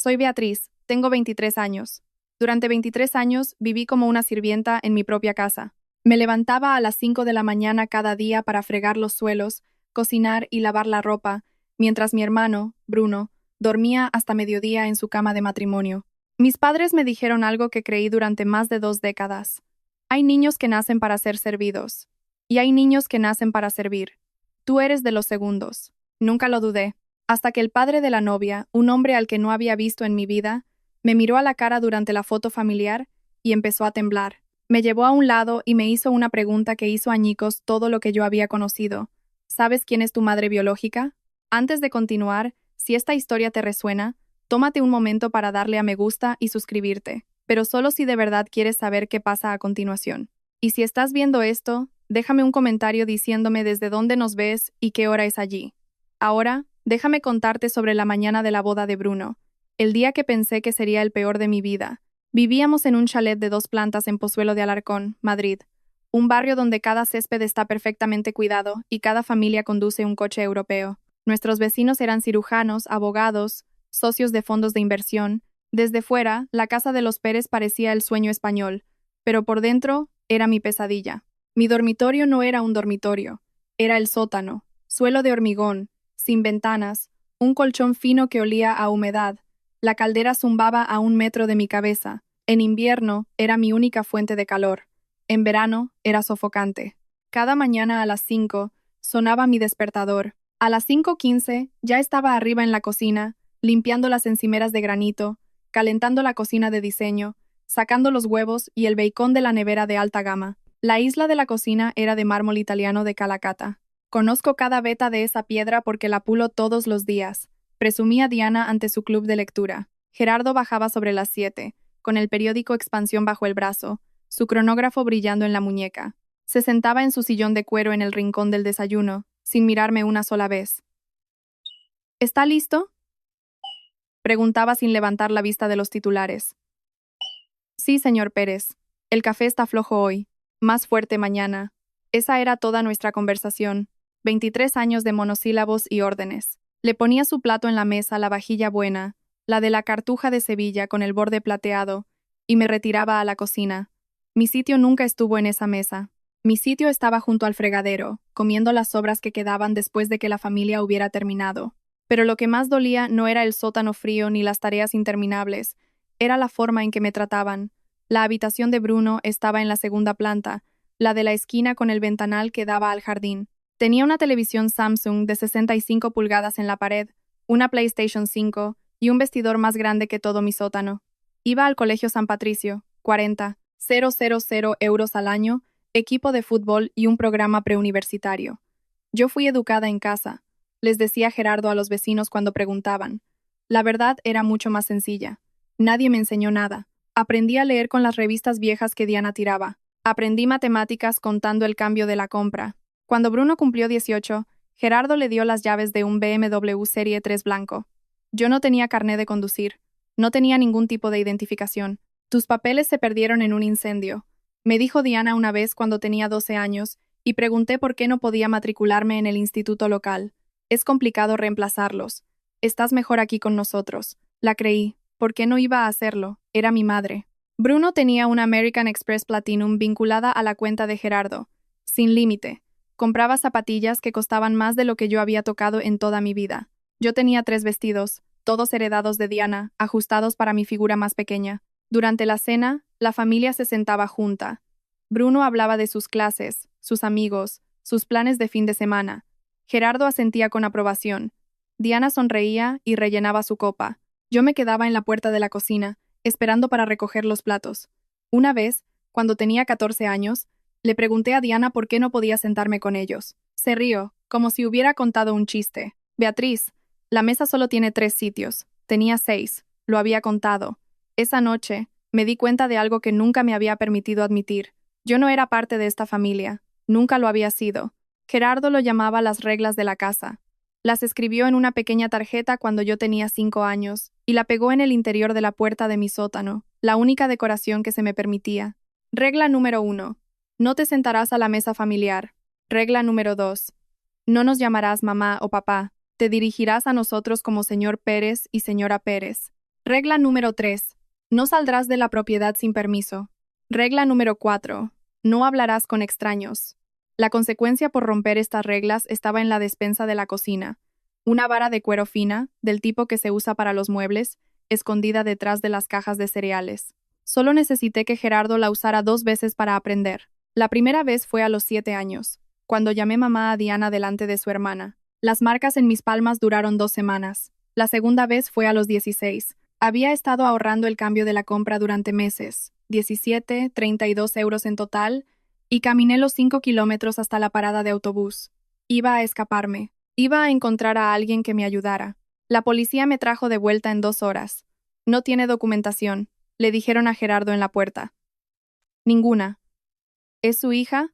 Soy Beatriz, tengo 23 años. Durante 23 años viví como una sirvienta en mi propia casa. Me levantaba a las 5 de la mañana cada día para fregar los suelos, cocinar y lavar la ropa, mientras mi hermano, Bruno, dormía hasta mediodía en su cama de matrimonio. Mis padres me dijeron algo que creí durante más de 2 décadas. Hay niños que nacen para ser servidos, y hay niños que nacen para servir. Tú eres de los segundos. Nunca lo dudé. Hasta que el padre de la novia, un hombre al que no había visto en mi vida, me miró a la cara durante la foto familiar y empezó a temblar. Me llevó a un lado y me hizo una pregunta que hizo añicos todo lo que yo había conocido. ¿Sabes quién es tu madre biológica? Antes de continuar, si esta historia te resuena, tómate un momento para darle a me gusta y suscribirte, pero solo si de verdad quieres saber qué pasa a continuación. Y si estás viendo esto, déjame un comentario diciéndome desde dónde nos ves y qué hora es allí. Ahora, déjame contarte sobre la mañana de la boda de Bruno, el día que pensé que sería el peor de mi vida. Vivíamos en un chalet de 2 plantas en Pozuelo de Alarcón, Madrid, un barrio donde cada césped está perfectamente cuidado y cada familia conduce un coche europeo. Nuestros vecinos eran cirujanos, abogados, socios de fondos de inversión. Desde fuera, la casa de los Pérez parecía el sueño español, pero por dentro era mi pesadilla. Mi dormitorio no era un dormitorio, era el sótano, suelo de hormigón, sin ventanas, un colchón fino que olía a humedad. La caldera zumbaba a 1 metro de mi cabeza. En invierno era mi única fuente de calor. En verano era sofocante. Cada mañana a las 5 sonaba mi despertador. A las 5:15 ya estaba arriba en la cocina, limpiando las encimeras de granito, calentando la cocina de diseño, sacando los huevos y el bacon de la nevera de alta gama. La isla de la cocina era de mármol italiano de Calacata. Conozco cada veta de esa piedra porque la pulo todos los días, presumía Diana ante su club de lectura. Gerardo bajaba sobre las 7, con el periódico Expansión bajo el brazo, su cronógrafo brillando en la muñeca. Se sentaba en su sillón de cuero en el rincón del desayuno, sin mirarme una sola vez. ¿Está listo?, preguntaba sin levantar la vista de los titulares. Sí, señor Pérez. El café está flojo hoy. Más fuerte mañana. Esa era toda nuestra conversación. 23 años de monosílabos y órdenes. Le ponía su plato en la mesa, la vajilla buena, la de la Cartuja de Sevilla con el borde plateado, y me retiraba a la cocina. Mi sitio nunca estuvo en esa mesa. Mi sitio estaba junto al fregadero, comiendo las sobras que quedaban después de que la familia hubiera terminado. Pero lo que más dolía no era el sótano frío ni las tareas interminables, era la forma en que me trataban. La habitación de Bruno estaba en la 2ª planta, la de la esquina con el ventanal que daba al jardín. Tenía una televisión Samsung de 65 pulgadas en la pared, una PlayStation 5 y un vestidor más grande que todo mi sótano. Iba al Colegio San Patricio, 40,000 euros al año, equipo de fútbol y un programa preuniversitario. Yo fui educada en casa, les decía Gerardo a los vecinos cuando preguntaban. La verdad era mucho más sencilla. Nadie me enseñó nada. Aprendí a leer con las revistas viejas que Diana tiraba. Aprendí matemáticas contando el cambio de la compra. Cuando Bruno cumplió 18, Gerardo le dio las llaves de un BMW Serie 3 blanco. Yo no tenía carné de conducir. No tenía ningún tipo de identificación. Tus papeles se perdieron en un incendio, me dijo Diana una vez cuando tenía 12 años, y pregunté por qué no podía matricularme en el instituto local. Es complicado reemplazarlos. Estás mejor aquí con nosotros. La creí. ¿Por qué no iba a hacerlo? Era mi madre. Bruno tenía una American Express Platinum vinculada a la cuenta de Gerardo. Sin límite. Compraba zapatillas que costaban más de lo que yo había tocado en toda mi vida. Yo tenía 3 vestidos, todos heredados de Diana, ajustados para mi figura más pequeña. Durante la cena, la familia se sentaba junta. Bruno hablaba de sus clases, sus amigos, sus planes de fin de semana. Gerardo asentía con aprobación. Diana sonreía y rellenaba su copa. Yo me quedaba en la puerta de la cocina, esperando para recoger los platos. Una vez, cuando tenía 14 años, le pregunté a Diana por qué no podía sentarme con ellos. Se rió, como si hubiera contado un chiste. Beatriz, la mesa solo tiene 3 sitios. Tenía 6. Lo había contado. Esa noche, me di cuenta de algo que nunca me había permitido admitir. Yo no era parte de esta familia. Nunca lo había sido. Gerardo lo llamaba las reglas de la casa. Las escribió en una pequeña tarjeta cuando yo tenía 5 años, y la pegó en el interior de la puerta de mi sótano, la única decoración que se me permitía. Regla número 1. No te sentarás a la mesa familiar. Regla número 2. No nos llamarás mamá o papá. Te dirigirás a nosotros como señor Pérez y señora Pérez. Regla número 3. No saldrás de la propiedad sin permiso. Regla número 4. No hablarás con extraños. La consecuencia por romper estas reglas estaba en la despensa de la cocina. Una vara de cuero fina, del tipo que se usa para los muebles, escondida detrás de las cajas de cereales. Solo necesité que Gerardo la usara 2 veces para aprender. La primera vez fue a los 7 años, cuando llamé mamá a Diana delante de su hermana. Las marcas en mis palmas duraron 2 semanas. La segunda vez fue a los 16. Había estado ahorrando el cambio de la compra durante meses, 17, 32 euros en total, y caminé los 5 kilómetros hasta la parada de autobús. Iba a escaparme. Iba a encontrar a alguien que me ayudara. La policía me trajo de vuelta en 2 horas. No tiene documentación, le dijeron a Gerardo en la puerta. Ninguna. ¿Es su hija?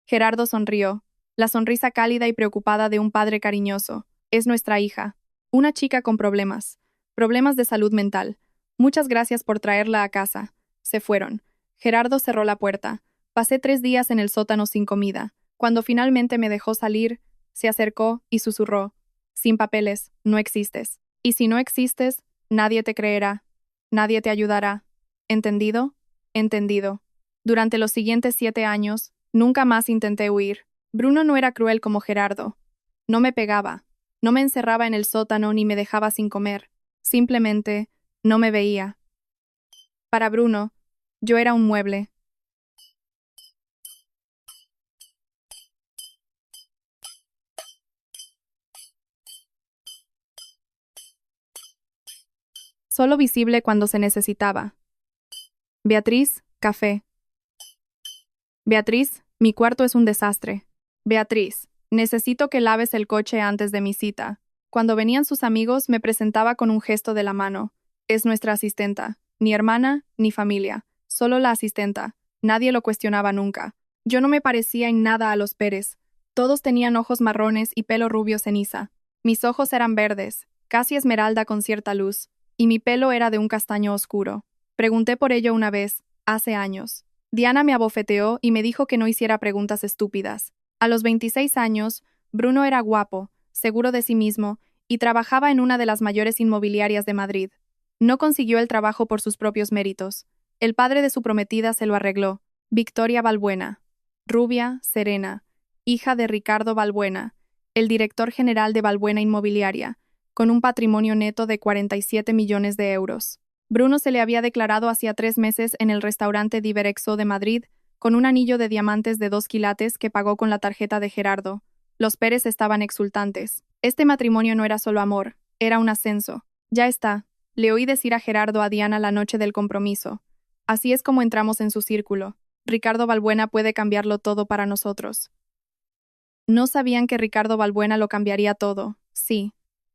Gerardo sonrió, la sonrisa cálida y preocupada de un padre cariñoso. Es nuestra hija. Una chica con problemas. Problemas de salud mental. Muchas gracias por traerla a casa. Se fueron. Gerardo cerró la puerta. Pasé 3 días en el sótano sin comida. Cuando finalmente me dejó salir, se acercó y susurró. Sin papeles, no existes. Y si no existes, nadie te creerá. Nadie te ayudará. ¿Entendido? Entendido. Durante los siguientes 7 años, nunca más intenté huir. Bruno no era cruel como Gerardo. No me pegaba. No me encerraba en el sótano ni me dejaba sin comer. Simplemente, no me veía. Para Bruno, yo era un mueble. Solo visible cuando se necesitaba. Beatriz, café. Beatriz, mi cuarto es un desastre. Beatriz, necesito que laves el coche antes de mi cita. Cuando venían sus amigos, me presentaba con un gesto de la mano. Es nuestra asistenta. Ni hermana, ni familia. Solo la asistenta. Nadie lo cuestionaba nunca. Yo no me parecía en nada a los Pérez. Todos tenían ojos marrones y pelo rubio ceniza. Mis ojos eran verdes, casi esmeralda con cierta luz, y mi pelo era de un castaño oscuro. Pregunté por ello una vez, hace años. Diana me abofeteó y me dijo que no hiciera preguntas estúpidas. A los 26 años, Bruno era guapo, seguro de sí mismo, y trabajaba en una de las mayores inmobiliarias de Madrid. No consiguió el trabajo por sus propios méritos. El padre de su prometida se lo arregló, Victoria Balbuena. Rubia, serena, hija de Ricardo Balbuena, el director general de Balbuena Inmobiliaria, con un patrimonio neto de 47 millones de euros. Bruno se le había declarado hacía 3 meses en el restaurante Diverexo de Madrid, con un anillo de diamantes de 2 quilates que pagó con la tarjeta de Gerardo. Los Pérez estaban exultantes. Este matrimonio no era solo amor, era un ascenso. Ya está, le oí decir a Gerardo a Diana la noche del compromiso. Así es como entramos en su círculo. Ricardo Balbuena puede cambiarlo todo para nosotros. No sabían que Ricardo Balbuena lo cambiaría todo, sí,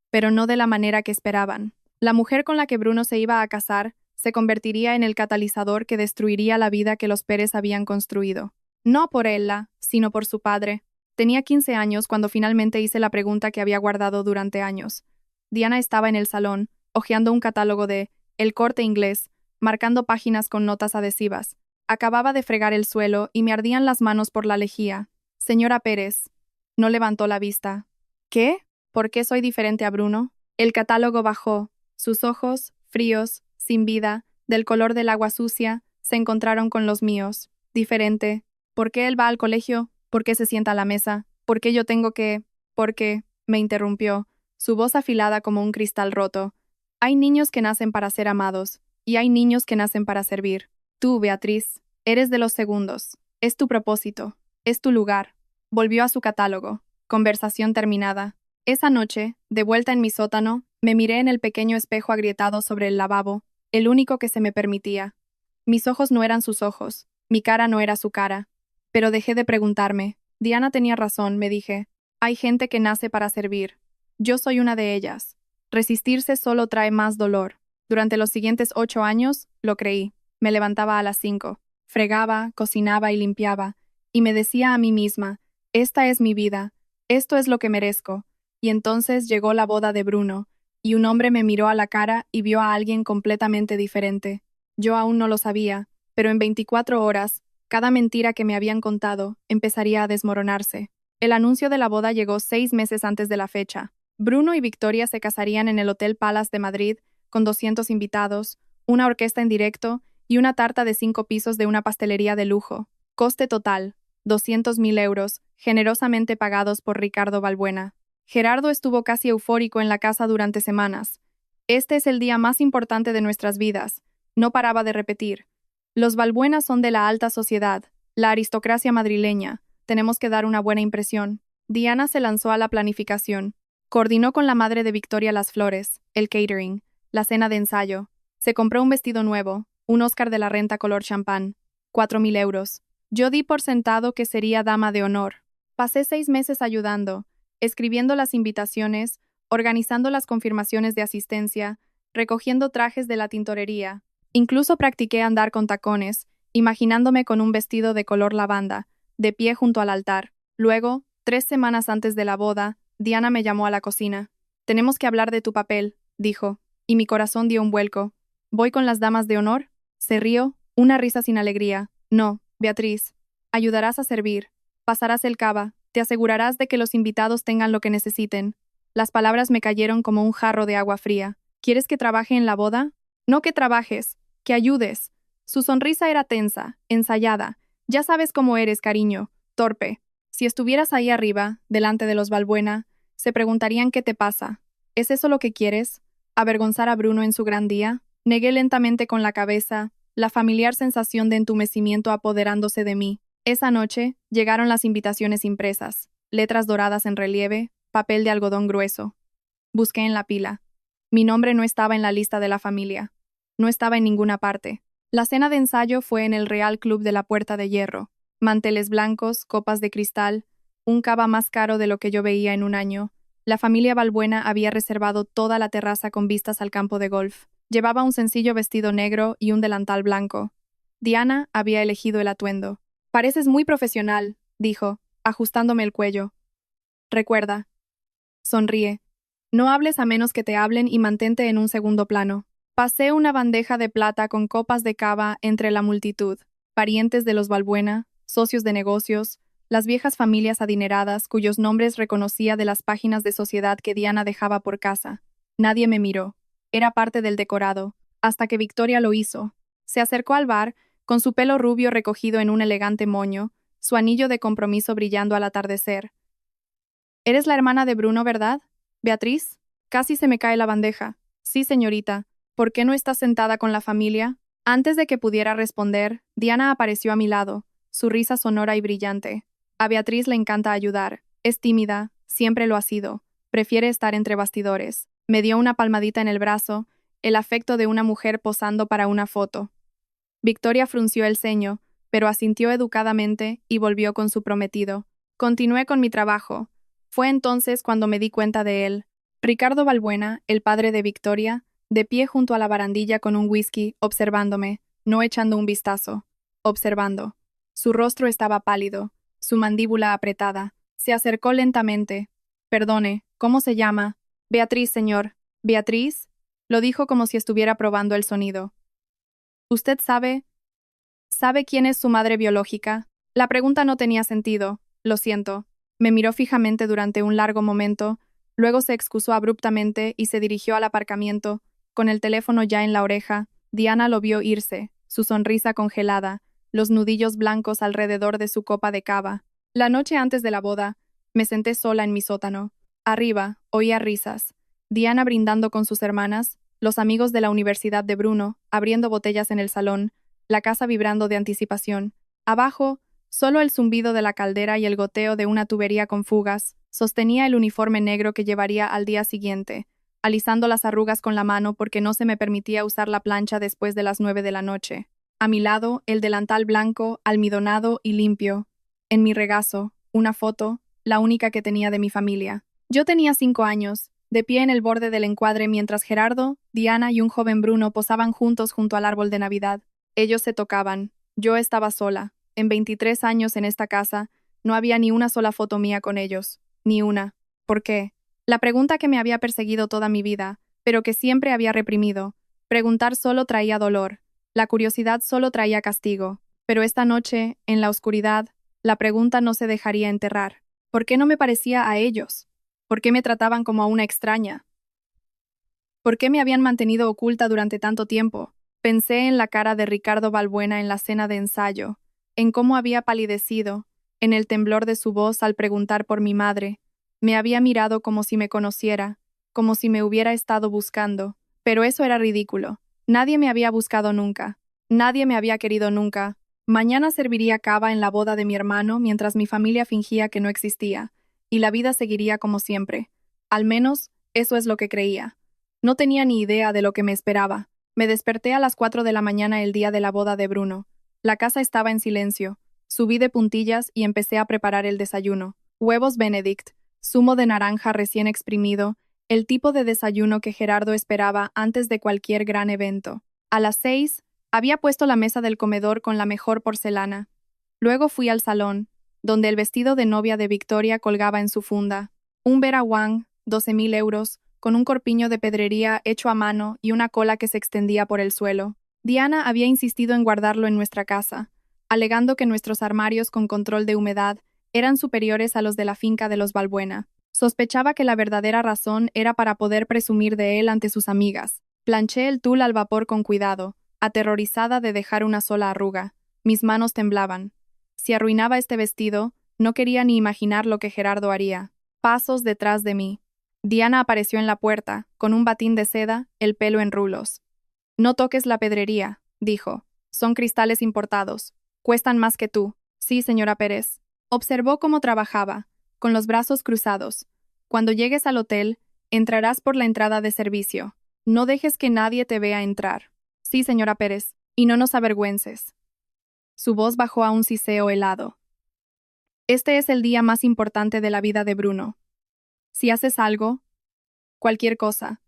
pero no de la manera que esperaban. La mujer con la que Bruno se iba a casar se convertiría en el catalizador que destruiría la vida que los Pérez habían construido. No por ella, sino por su padre. Tenía 15 años cuando finalmente hice la pregunta que había guardado durante años. Diana estaba en el salón, hojeando un catálogo de El Corte Inglés, marcando páginas con notas adhesivas. Acababa de fregar el suelo y me ardían las manos por la lejía. Señora Pérez. No levantó la vista. ¿Qué? ¿Por qué soy diferente a Bruno? El catálogo bajó. Sus ojos, fríos, sin vida, del color del agua sucia, se encontraron con los míos. Diferente. ¿Por qué él va al colegio? ¿Por qué se sienta a la mesa? ¿Por qué yo tengo que...? ¿Por qué? Me interrumpió, su voz afilada como un cristal roto. Hay niños que nacen para ser amados, y hay niños que nacen para servir. Tú, Beatriz, eres de los segundos. Es tu propósito. Es tu lugar. Volvió a su catálogo. Conversación terminada. Esa noche, de vuelta en mi sótano, me miré en el pequeño espejo agrietado sobre el lavabo, el único que se me permitía. Mis ojos no eran sus ojos, mi cara no era su cara. Pero dejé de preguntarme. Diana tenía razón, me dije. Hay gente que nace para servir. Yo soy una de ellas. Resistirse solo trae más dolor. Durante los siguientes 8 años, lo creí. Me levantaba a las 5. Fregaba, cocinaba y limpiaba. Y me decía a mí misma, esta es mi vida, esto es lo que merezco. Y entonces llegó la boda de Bruno, y un hombre me miró a la cara y vio a alguien completamente diferente. Yo aún no lo sabía, pero en 24 horas, cada mentira que me habían contado empezaría a desmoronarse. El anuncio de la boda llegó 6 meses antes de la fecha. Bruno y Victoria se casarían en el Hotel Palace de Madrid, con 200 invitados, una orquesta en directo y una tarta de 5 pisos de una pastelería de lujo. Coste total, 200.000 euros, generosamente pagados por Ricardo Balbuena. Gerardo estuvo casi eufórico en la casa durante semanas. Este es el día más importante de nuestras vidas. No paraba de repetir. Los Balbuena son de la alta sociedad, la aristocracia madrileña. Tenemos que dar una buena impresión. Diana se lanzó a la planificación. Coordinó con la madre de Victoria las flores, el catering, la cena de ensayo. Se compró un vestido nuevo, un Oscar de la Renta color champán. 4.000 euros. Yo di por sentado que sería dama de honor. Pasé 6 meses ayudando, escribiendo las invitaciones, organizando las confirmaciones de asistencia, recogiendo trajes de la tintorería. Incluso practiqué andar con tacones, imaginándome con un vestido de color lavanda, de pie junto al altar. Luego, 3 semanas antes de la boda, Diana me llamó a la cocina. «Tenemos que hablar de tu papel», dijo, y mi corazón dio un vuelco. «¿Voy con las damas de honor?» Se rió, una risa sin alegría. «No, Beatriz. Ayudarás a servir. Pasarás el cava. Te asegurarás de que los invitados tengan lo que necesiten». Las palabras me cayeron como un jarro de agua fría. «¿Quieres que trabaje en la boda?» «No que trabajes, que ayudes». Su sonrisa era tensa, ensayada. «Ya sabes cómo eres, cariño. Torpe. Si estuvieras ahí arriba, delante de los Balbuena, se preguntarían qué te pasa. ¿Es eso lo que quieres? ¿Avergonzar a Bruno en su gran día?» Negué lentamente con la cabeza, la familiar sensación de entumecimiento apoderándose de mí. Esa noche llegaron las invitaciones impresas, letras doradas en relieve, papel de algodón grueso. Busqué en la pila. Mi nombre no estaba en la lista de la familia. No estaba en ninguna parte. La cena de ensayo fue en el Real Club de la Puerta de Hierro. Manteles blancos, copas de cristal, un cava más caro de lo que yo veía en un año. La familia Balbuena había reservado toda la terraza con vistas al campo de golf. Llevaba un sencillo vestido negro y un delantal blanco. Diana había elegido el atuendo. «Pareces muy profesional», dijo, ajustándome el cuello. «Recuerda». Sonríe. «No hables a menos que te hablen y mantente en un segundo plano». Pasé una bandeja de plata con copas de cava entre la multitud, parientes de los Balbuena, socios de negocios, las viejas familias adineradas cuyos nombres reconocía de las páginas de sociedad que Diana dejaba por casa. Nadie me miró. Era parte del decorado, hasta que Victoria lo hizo. Se acercó al bar, con su pelo rubio recogido en un elegante moño, su anillo de compromiso brillando al atardecer. «Eres la hermana de Bruno, ¿verdad? Beatriz?» Casi se me cae la bandeja. «Sí, señorita. ¿Por qué no estás sentada con la familia?» Antes de que pudiera responder, Diana apareció a mi lado, su risa sonora y brillante. A Beatriz le encanta ayudar. Es tímida, siempre lo ha sido. Prefiere estar entre bastidores. Me dio una palmadita en el brazo, el afecto de una mujer posando para una foto. Victoria frunció el ceño, pero asintió educadamente y volvió con su prometido. Continué con mi trabajo. Fue entonces cuando me di cuenta de él. Ricardo Balbuena, el padre de Victoria, de pie junto a la barandilla con un whisky, observándome, no echando un vistazo. Observando. Su rostro estaba pálido, su mandíbula apretada. Se acercó lentamente. «Perdone, ¿cómo se llama?» «Beatriz, señor». «¿Beatriz?» Lo dijo como si estuviera probando el sonido. «¿Usted sabe quién es su madre biológica?» La pregunta no tenía sentido. «Lo siento». Me miró fijamente durante un largo momento, luego se excusó abruptamente y se dirigió al aparcamiento, con el teléfono ya en la oreja. Diana lo vio irse, su sonrisa congelada, los nudillos blancos alrededor de su copa de cava. La noche antes de la boda, me senté sola en mi sótano. Arriba, oía risas. Diana brindando con sus hermanas, los amigos de la Universidad de Bruno, abriendo botellas en el salón, la casa vibrando de anticipación. Abajo, solo el zumbido de la caldera y el goteo de una tubería con fugas sostenía el uniforme negro que llevaría al día siguiente, alisando las arrugas con la mano porque no se me permitía usar la plancha después de las 9 de la noche. A mi lado, el delantal blanco, almidonado y limpio. En mi regazo, una foto, la única que tenía de mi familia. Yo tenía 5 años, de pie en el borde del encuadre mientras Gerardo, Diana y un joven Bruno posaban juntos junto al árbol de Navidad. Ellos se tocaban. Yo estaba sola. En 23 años en esta casa, no había ni una sola foto mía con ellos. Ni una. ¿Por qué? La pregunta que me había perseguido toda mi vida, pero que siempre había reprimido. Preguntar solo traía dolor. La curiosidad solo traía castigo. Pero esta noche, en la oscuridad, la pregunta no se dejaría enterrar. ¿Por qué no me parecía a ellos? ¿Por qué me trataban como a una extraña? ¿Por qué me habían mantenido oculta durante tanto tiempo? Pensé en la cara de Ricardo Balbuena en la cena de ensayo, en cómo había palidecido, en el temblor de su voz al preguntar por mi madre. Me había mirado como si me conociera, como si me hubiera estado buscando. Pero eso era ridículo. Nadie me había buscado nunca. Nadie me había querido nunca. Mañana serviría cava en la boda de mi hermano mientras mi familia fingía que no existía, y la vida seguiría como siempre. Al menos, eso es lo que creía. No tenía ni idea de lo que me esperaba. Me desperté a las 4 de la mañana el día de la boda de Bruno. La casa estaba en silencio. Subí de puntillas y empecé a preparar el desayuno. Huevos Benedict, zumo de naranja recién exprimido, el tipo de desayuno que Gerardo esperaba antes de cualquier gran evento. A las 6, había puesto la mesa del comedor con la mejor porcelana. Luego fui al salón, donde el vestido de novia de Victoria colgaba en su funda. Un Vera Wang, 12.000 euros, con un corpiño de pedrería hecho a mano y una cola que se extendía por el suelo. Diana había insistido en guardarlo en nuestra casa, alegando que nuestros armarios con control de humedad eran superiores a los de la finca de los Balbuena. Sospechaba que la verdadera razón era para poder presumir de él ante sus amigas. Planché el tul al vapor con cuidado, aterrorizada de dejar una sola arruga. Mis manos temblaban. Si arruinaba este vestido, no quería ni imaginar lo que Gerardo haría. Pasos detrás de mí. Diana apareció en la puerta, con un batín de seda, el pelo en rulos. «No toques la pedrería», dijo. «Son cristales importados. Cuestan más que tú». «Sí, señora Pérez». Observó cómo trabajaba, con los brazos cruzados. «Cuando llegues al hotel, entrarás por la entrada de servicio. No dejes que nadie te vea entrar». «Sí, señora Pérez, y no nos avergüences». Su voz bajó a un siseo helado. «Este es el día más importante de la vida de Bruno. Si haces algo, cualquier cosa,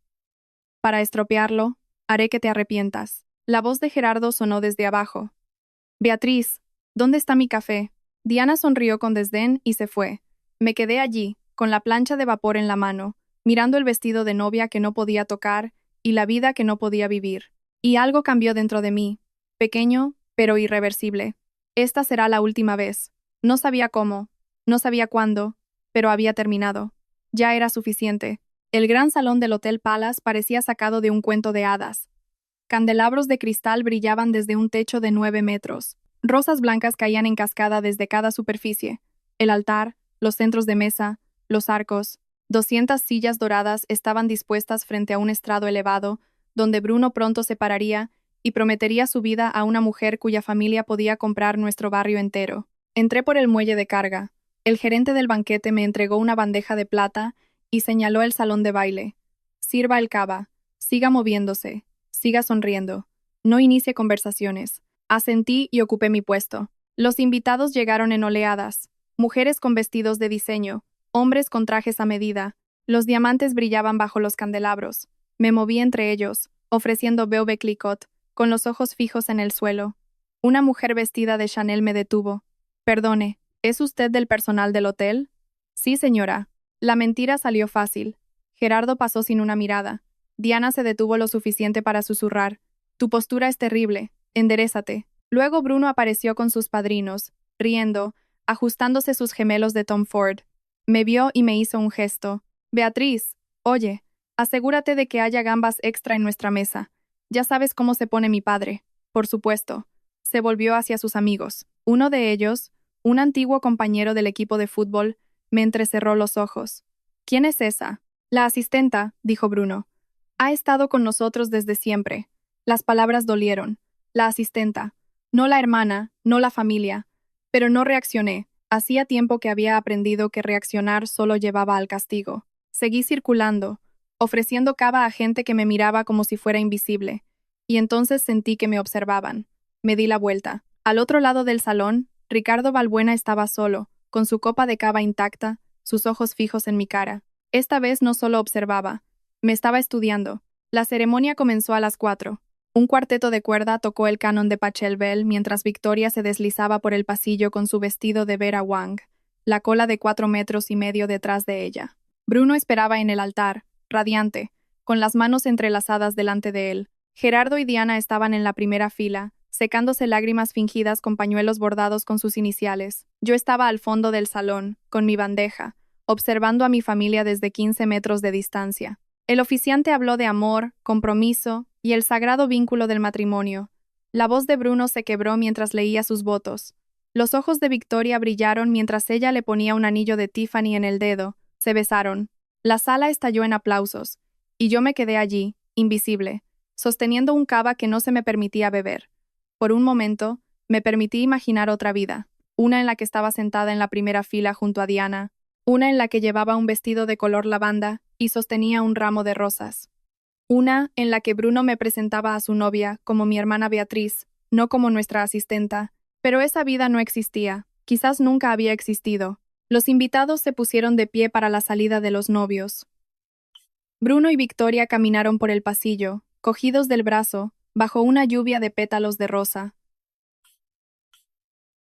para estropearlo, haré que te arrepientas». La voz de Gerardo sonó desde abajo. «Beatriz, ¿dónde está mi café?» Diana sonrió con desdén y se fue. Me quedé allí, con la plancha de vapor en la mano, mirando el vestido de novia que no podía tocar y la vida que no podía vivir. Y algo cambió dentro de mí, pequeño, pero irreversible. Esta será la última vez. No sabía cómo, no sabía cuándo, pero había terminado. Ya era suficiente. El gran salón del Hotel Palace parecía sacado de un cuento de hadas. Candelabros de cristal brillaban desde un techo de 9 metros. Rosas blancas caían en cascada desde cada superficie. El altar, los centros de mesa, los arcos. 200 sillas doradas estaban dispuestas frente a un estrado elevado, donde Bruno pronto se pararía y prometería su vida a una mujer cuya familia podía comprar nuestro barrio entero. Entré por el muelle de carga. El gerente del banquete me entregó una bandeja de plata y señaló el salón de baile. «Sirva el cava. Siga moviéndose. Siga sonriendo. No inicie conversaciones». Asentí y ocupé mi puesto. Los invitados llegaron en oleadas. Mujeres con vestidos de diseño, hombres con trajes a medida. Los diamantes brillaban bajo los candelabros. Me moví entre ellos, ofreciendo Veuve Clicquot, con los ojos fijos en el suelo. Una mujer vestida de Chanel me detuvo. «Perdone, ¿es usted del personal del hotel?» «Sí, señora». La mentira salió fácil. Gerardo pasó sin una mirada. Diana se detuvo lo suficiente para susurrar. «Tu postura es terrible. Enderézate». Luego Bruno apareció con sus padrinos, riendo, ajustándose sus gemelos de Tom Ford. Me vio y me hizo un gesto. «Beatriz, oye, asegúrate de que haya gambas extra en nuestra mesa. Ya sabes cómo se pone mi padre». «Por supuesto». Se volvió hacia sus amigos. Uno de ellos, un antiguo compañero del equipo de fútbol, me entrecerró los ojos. «¿Quién es esa?» «La asistenta», dijo Bruno. «Ha estado con nosotros desde siempre». Las palabras dolieron. La asistenta. No la hermana, no la familia. Pero no reaccioné. Hacía tiempo que había aprendido que reaccionar solo llevaba al castigo. Seguí circulando, ofreciendo cava a gente que me miraba como si fuera invisible. Y entonces sentí que me observaban. Me di la vuelta. Al otro lado del salón, Ricardo Balbuena estaba solo, con su copa de cava intacta, sus ojos fijos en mi cara. Esta vez no solo observaba, me estaba estudiando. La ceremonia comenzó a las 4. Un cuarteto de cuerda tocó el canon de Pachelbel mientras Victoria se deslizaba por el pasillo con su vestido de Vera Wang, la cola de 4,5 metros detrás de ella. Bruno esperaba en el altar, radiante, con las manos entrelazadas delante de él. Gerardo y Diana estaban en la primera fila, secándose lágrimas fingidas con pañuelos bordados con sus iniciales. Yo estaba al fondo del salón, con mi bandeja, observando a mi familia desde 15 metros de distancia. El oficiante habló de amor, compromiso y el sagrado vínculo del matrimonio. La voz de Bruno se quebró mientras leía sus votos. Los ojos de Victoria brillaron mientras ella le ponía un anillo de Tiffany en el dedo. Se besaron. La sala estalló en aplausos, y yo me quedé allí, invisible, sosteniendo un cava que no se me permitía beber. Por un momento, me permití imaginar otra vida, una en la que estaba sentada en la primera fila junto a Diana, una en la que llevaba un vestido de color lavanda y sostenía un ramo de rosas. Una en la que Bruno me presentaba a su novia como mi hermana Beatriz, no como nuestra asistenta, pero esa vida no existía, quizás nunca había existido. Los invitados se pusieron de pie para la salida de los novios. Bruno y Victoria caminaron por el pasillo, cogidos del brazo, bajo una lluvia de pétalos de rosa.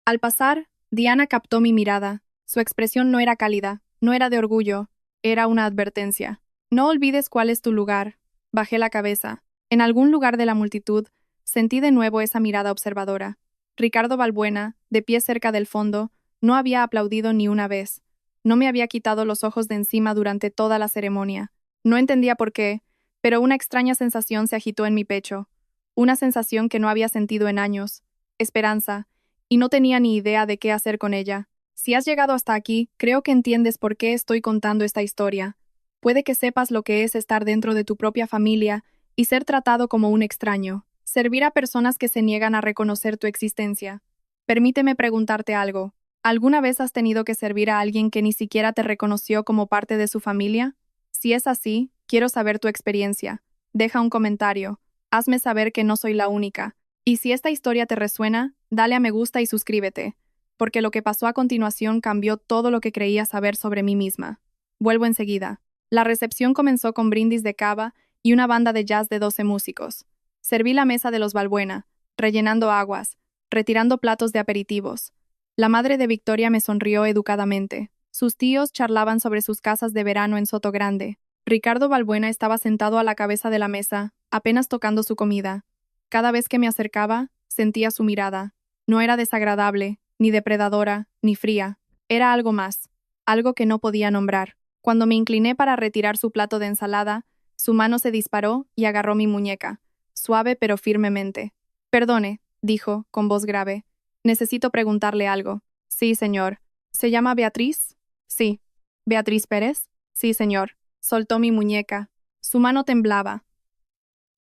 Al pasar, Diana captó mi mirada. Su expresión no era cálida, no era de orgullo, era una advertencia. No olvides cuál es tu lugar. Bajé la cabeza. En algún lugar de la multitud, sentí de nuevo esa mirada observadora. Ricardo Balbuena, de pie cerca del fondo, no había aplaudido ni una vez. No me había quitado los ojos de encima durante toda la ceremonia. No entendía por qué, pero una extraña sensación se agitó en mi pecho. Una sensación que no había sentido en años. Esperanza, y no tenía ni idea de qué hacer con ella. Si has llegado hasta aquí, creo que entiendes por qué estoy contando esta historia. Puede que sepas lo que es estar dentro de tu propia familia y ser tratado como un extraño, servir a personas que se niegan a reconocer tu existencia. Permíteme preguntarte algo. ¿Alguna vez has tenido que servir a alguien que ni siquiera te reconoció como parte de su familia? Si es así, quiero saber tu experiencia. Deja un comentario. Hazme saber que no soy la única. Y si esta historia te resuena, dale a me gusta y suscríbete, porque lo que pasó a continuación cambió todo lo que creía saber sobre mí misma. Vuelvo enseguida. La recepción comenzó con brindis de cava y una banda de jazz de 12 músicos. Serví la mesa de los Balbuena, rellenando aguas, retirando platos de aperitivos. La madre de Victoria me sonrió educadamente. Sus tíos charlaban sobre sus casas de verano en Soto Grande. Ricardo Balbuena estaba sentado a la cabeza de la mesa, apenas tocando su comida. Cada vez que me acercaba, sentía su mirada. No era desagradable, ni depredadora, ni fría. Era algo más, algo que no podía nombrar. Cuando me incliné para retirar su plato de ensalada, su mano se disparó y agarró mi muñeca, suave pero firmemente. Perdone, dijo, con voz grave. Necesito preguntarle algo. Sí, señor. ¿Se llama Beatriz? Sí. ¿Beatriz Pérez? Sí, señor. Soltó mi muñeca. Su mano temblaba.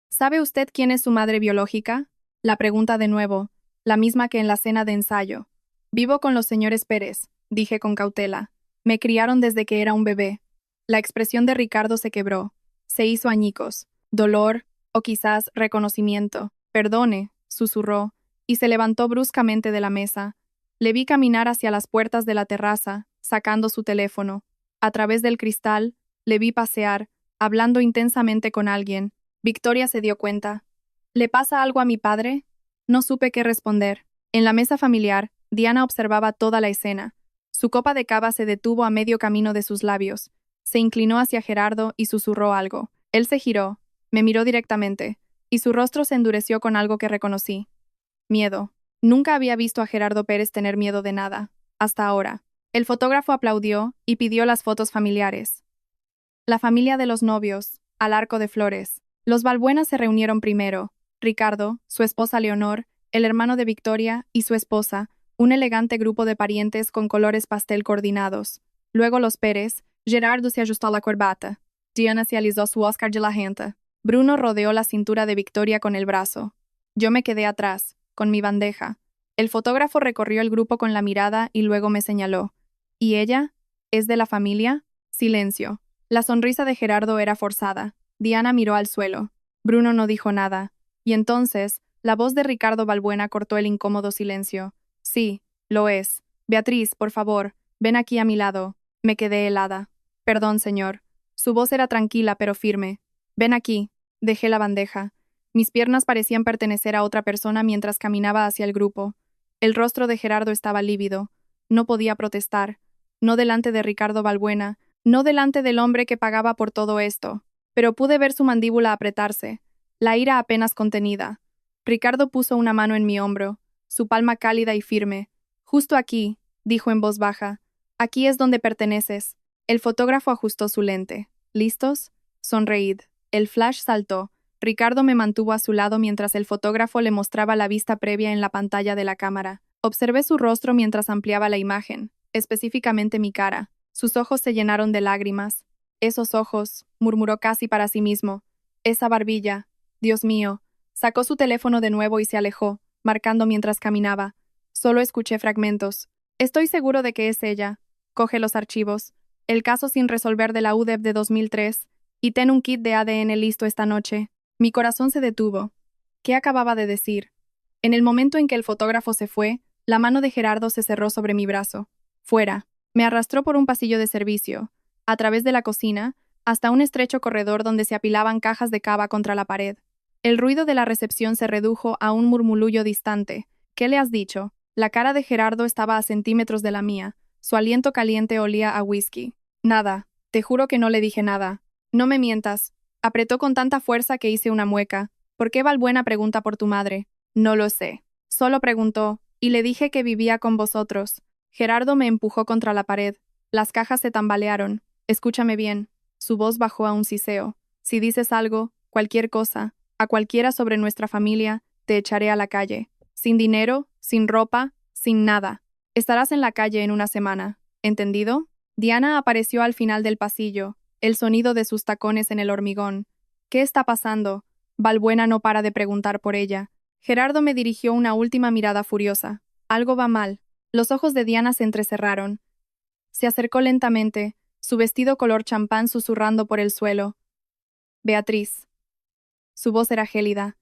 ¿Sabe usted quién es su madre biológica? La pregunta de nuevo, la misma que en la cena de ensayo. Vivo con los señores Pérez, dije con cautela. Me criaron desde que era un bebé. La expresión de Ricardo se quebró. Se hizo añicos. Dolor, o quizás reconocimiento. Perdone, susurró, y se levantó bruscamente de la mesa. Le vi caminar hacia las puertas de la terraza, sacando su teléfono. A través del cristal, le vi pasear, hablando intensamente con alguien. Victoria se dio cuenta. ¿Le pasa algo a mi padre? No supe qué responder. En la mesa familiar, Diana observaba toda la escena. Su copa de cava se detuvo a medio camino de sus labios. Se inclinó hacia Gerardo y susurró algo. Él se giró, me miró directamente, y su rostro se endureció con algo que reconocí. Miedo. Nunca había visto a Gerardo Pérez tener miedo de nada, hasta ahora. El fotógrafo aplaudió y pidió las fotos familiares. La familia de los novios, al arco de flores. Los Balbuena se reunieron primero. Ricardo, su esposa Leonor, el hermano de Victoria y su esposa, un elegante grupo de parientes con colores pastel coordinados. Luego los Pérez, Gerardo se ajustó la corbata. Diana se alisó su Oscar de la Renta. Bruno rodeó la cintura de Victoria con el brazo. Yo me quedé atrás, con mi bandeja. El fotógrafo recorrió el grupo con la mirada y luego me señaló. ¿Y ella? ¿Es de la familia? Silencio. La sonrisa de Gerardo era forzada. Diana miró al suelo. Bruno no dijo nada. Y entonces, la voz de Ricardo Balbuena cortó el incómodo silencio. Sí, lo es. Beatriz, por favor, ven aquí a mi lado. Me quedé helada. Perdón, señor. Su voz era tranquila pero firme. Ven aquí. Dejé la bandeja. Mis piernas parecían pertenecer a otra persona mientras caminaba hacia el grupo. El rostro de Gerardo estaba lívido. No podía protestar. No delante de Ricardo Balbuena, no delante del hombre que pagaba por todo esto. Pero pude ver su mandíbula apretarse, la ira apenas contenida. Ricardo puso una mano en mi hombro, su palma cálida y firme. Justo aquí, dijo en voz baja. Aquí es donde perteneces. El fotógrafo ajustó su lente. ¿Listos? Sonreíd. El flash saltó. Ricardo me mantuvo a su lado mientras el fotógrafo le mostraba la vista previa en la pantalla de la cámara. Observé su rostro mientras ampliaba la imagen, específicamente mi cara. Sus ojos se llenaron de lágrimas. Esos ojos, murmuró casi para sí mismo. Esa barbilla. Dios mío. Sacó su teléfono de nuevo y se alejó, marcando mientras caminaba. Solo escuché fragmentos. Estoy seguro de que es ella. Coge los archivos. El caso sin resolver de la UDEP de 2003. Y ten un kit de ADN listo esta noche. Mi corazón se detuvo. ¿Qué acababa de decir? En el momento en que el fotógrafo se fue, la mano de Gerardo se cerró sobre mi brazo. Fuera. Me arrastró por un pasillo de servicio, a través de la cocina, hasta un estrecho corredor donde se apilaban cajas de cava contra la pared. El ruido de la recepción se redujo a un murmullo distante. ¿Qué le has dicho? La cara de Gerardo estaba a centímetros de la mía. Su aliento caliente olía a whisky. Nada. Te juro que no le dije nada. No me mientas. Apretó con tanta fuerza que hice una mueca. ¿Por qué Valbuena pregunta por tu madre? No lo sé. Solo preguntó, y le dije que vivía con vosotros. Gerardo me empujó contra la pared. Las cajas se tambalearon. Escúchame bien. Su voz bajó a un siseo. Si dices algo, cualquier cosa, a cualquiera sobre nuestra familia, te echaré a la calle. Sin dinero, sin ropa, sin nada. Estarás en la calle en una semana. ¿Entendido? Diana apareció al final del pasillo, el sonido de sus tacones en el hormigón. ¿Qué está pasando? Valbuena no para de preguntar por ella. Gerardo me dirigió una última mirada furiosa. Algo va mal. Los ojos de Diana se entrecerraron. Se acercó lentamente, su vestido color champán susurrando por el suelo. Beatriz. Su voz era gélida.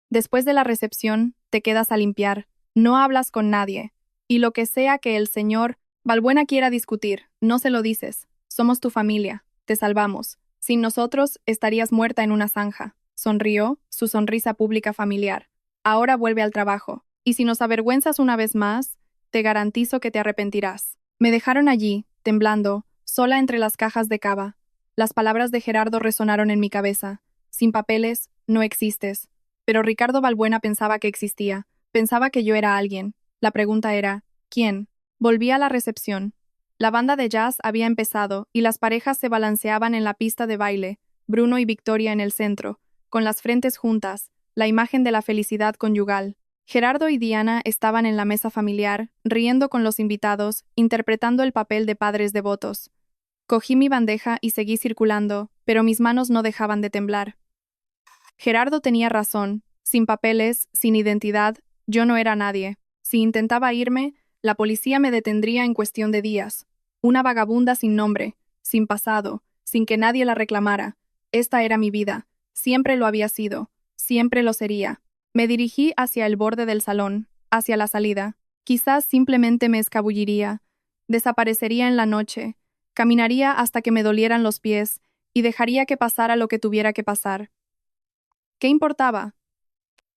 Después de la recepción, te quedas a limpiar. No hablas con nadie. Y lo que sea que el señor Valbuena quiera discutir, no se lo dices. Somos tu familia. Te salvamos. Sin nosotros, estarías muerta en una zanja. Sonrió, su sonrisa pública familiar. Ahora vuelve al trabajo. Y si nos avergüenzas una vez más, te garantizo que te arrepentirás. Me dejaron allí, temblando, sola entre las cajas de cava. Las palabras de Gerardo resonaron en mi cabeza. Sin papeles, no existes. Pero Ricardo Valbuena pensaba que existía. Pensaba que yo era alguien. La pregunta era, ¿quién? Volví a la recepción. La banda de jazz había empezado y las parejas se balanceaban en la pista de baile, Bruno y Victoria en el centro, con las frentes juntas, la imagen de la felicidad conyugal. Gerardo y Diana estaban en la mesa familiar, riendo con los invitados, interpretando el papel de padres devotos. Cogí mi bandeja y seguí circulando, pero mis manos no dejaban de temblar. Gerardo tenía razón. Sin papeles, sin identidad, yo no era nadie. Si intentaba irme, la policía me detendría en cuestión de días. Una vagabunda sin nombre, sin pasado, sin que nadie la reclamara. Esta era mi vida. Siempre lo había sido. Siempre lo sería. Me dirigí hacia el borde del salón, hacia la salida. Quizás simplemente me escabulliría. Desaparecería en la noche. Caminaría hasta que me dolieran los pies y dejaría que pasara lo que tuviera que pasar. ¿Qué importaba?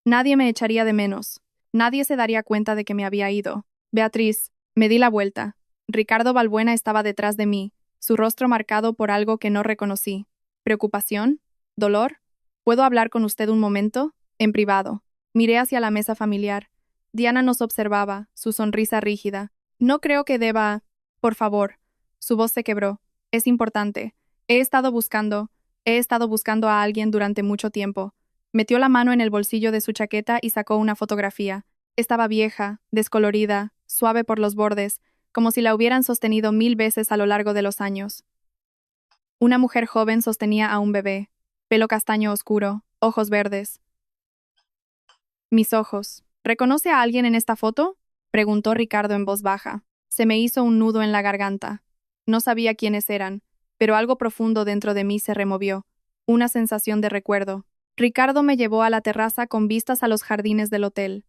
Nadie me echaría de menos. Nadie se daría cuenta de que me había ido. Beatriz, me di la vuelta. Ricardo Valbuena estaba detrás de mí, su rostro marcado por algo que no reconocí. ¿Preocupación? ¿Dolor? ¿Puedo hablar con usted un momento? En privado. Miré hacia la mesa familiar. Diana nos observaba, su sonrisa rígida. No creo que deba... Por favor. Su voz se quebró. Es importante. He estado buscando a alguien durante mucho tiempo. Metió la mano en el bolsillo de su chaqueta y sacó una fotografía. Estaba vieja, descolorida, suave por los bordes, como si la hubieran sostenido 1000 veces a lo largo de los años. Una mujer joven sostenía a un bebé, pelo castaño oscuro, ojos verdes. Mis ojos. ¿Reconoce a alguien en esta foto? Preguntó Ricardo en voz baja. Se me hizo un nudo en la garganta. No sabía quiénes eran, pero algo profundo dentro de mí se removió. Una sensación de recuerdo. Ricardo me llevó a la terraza con vistas a los jardines del hotel.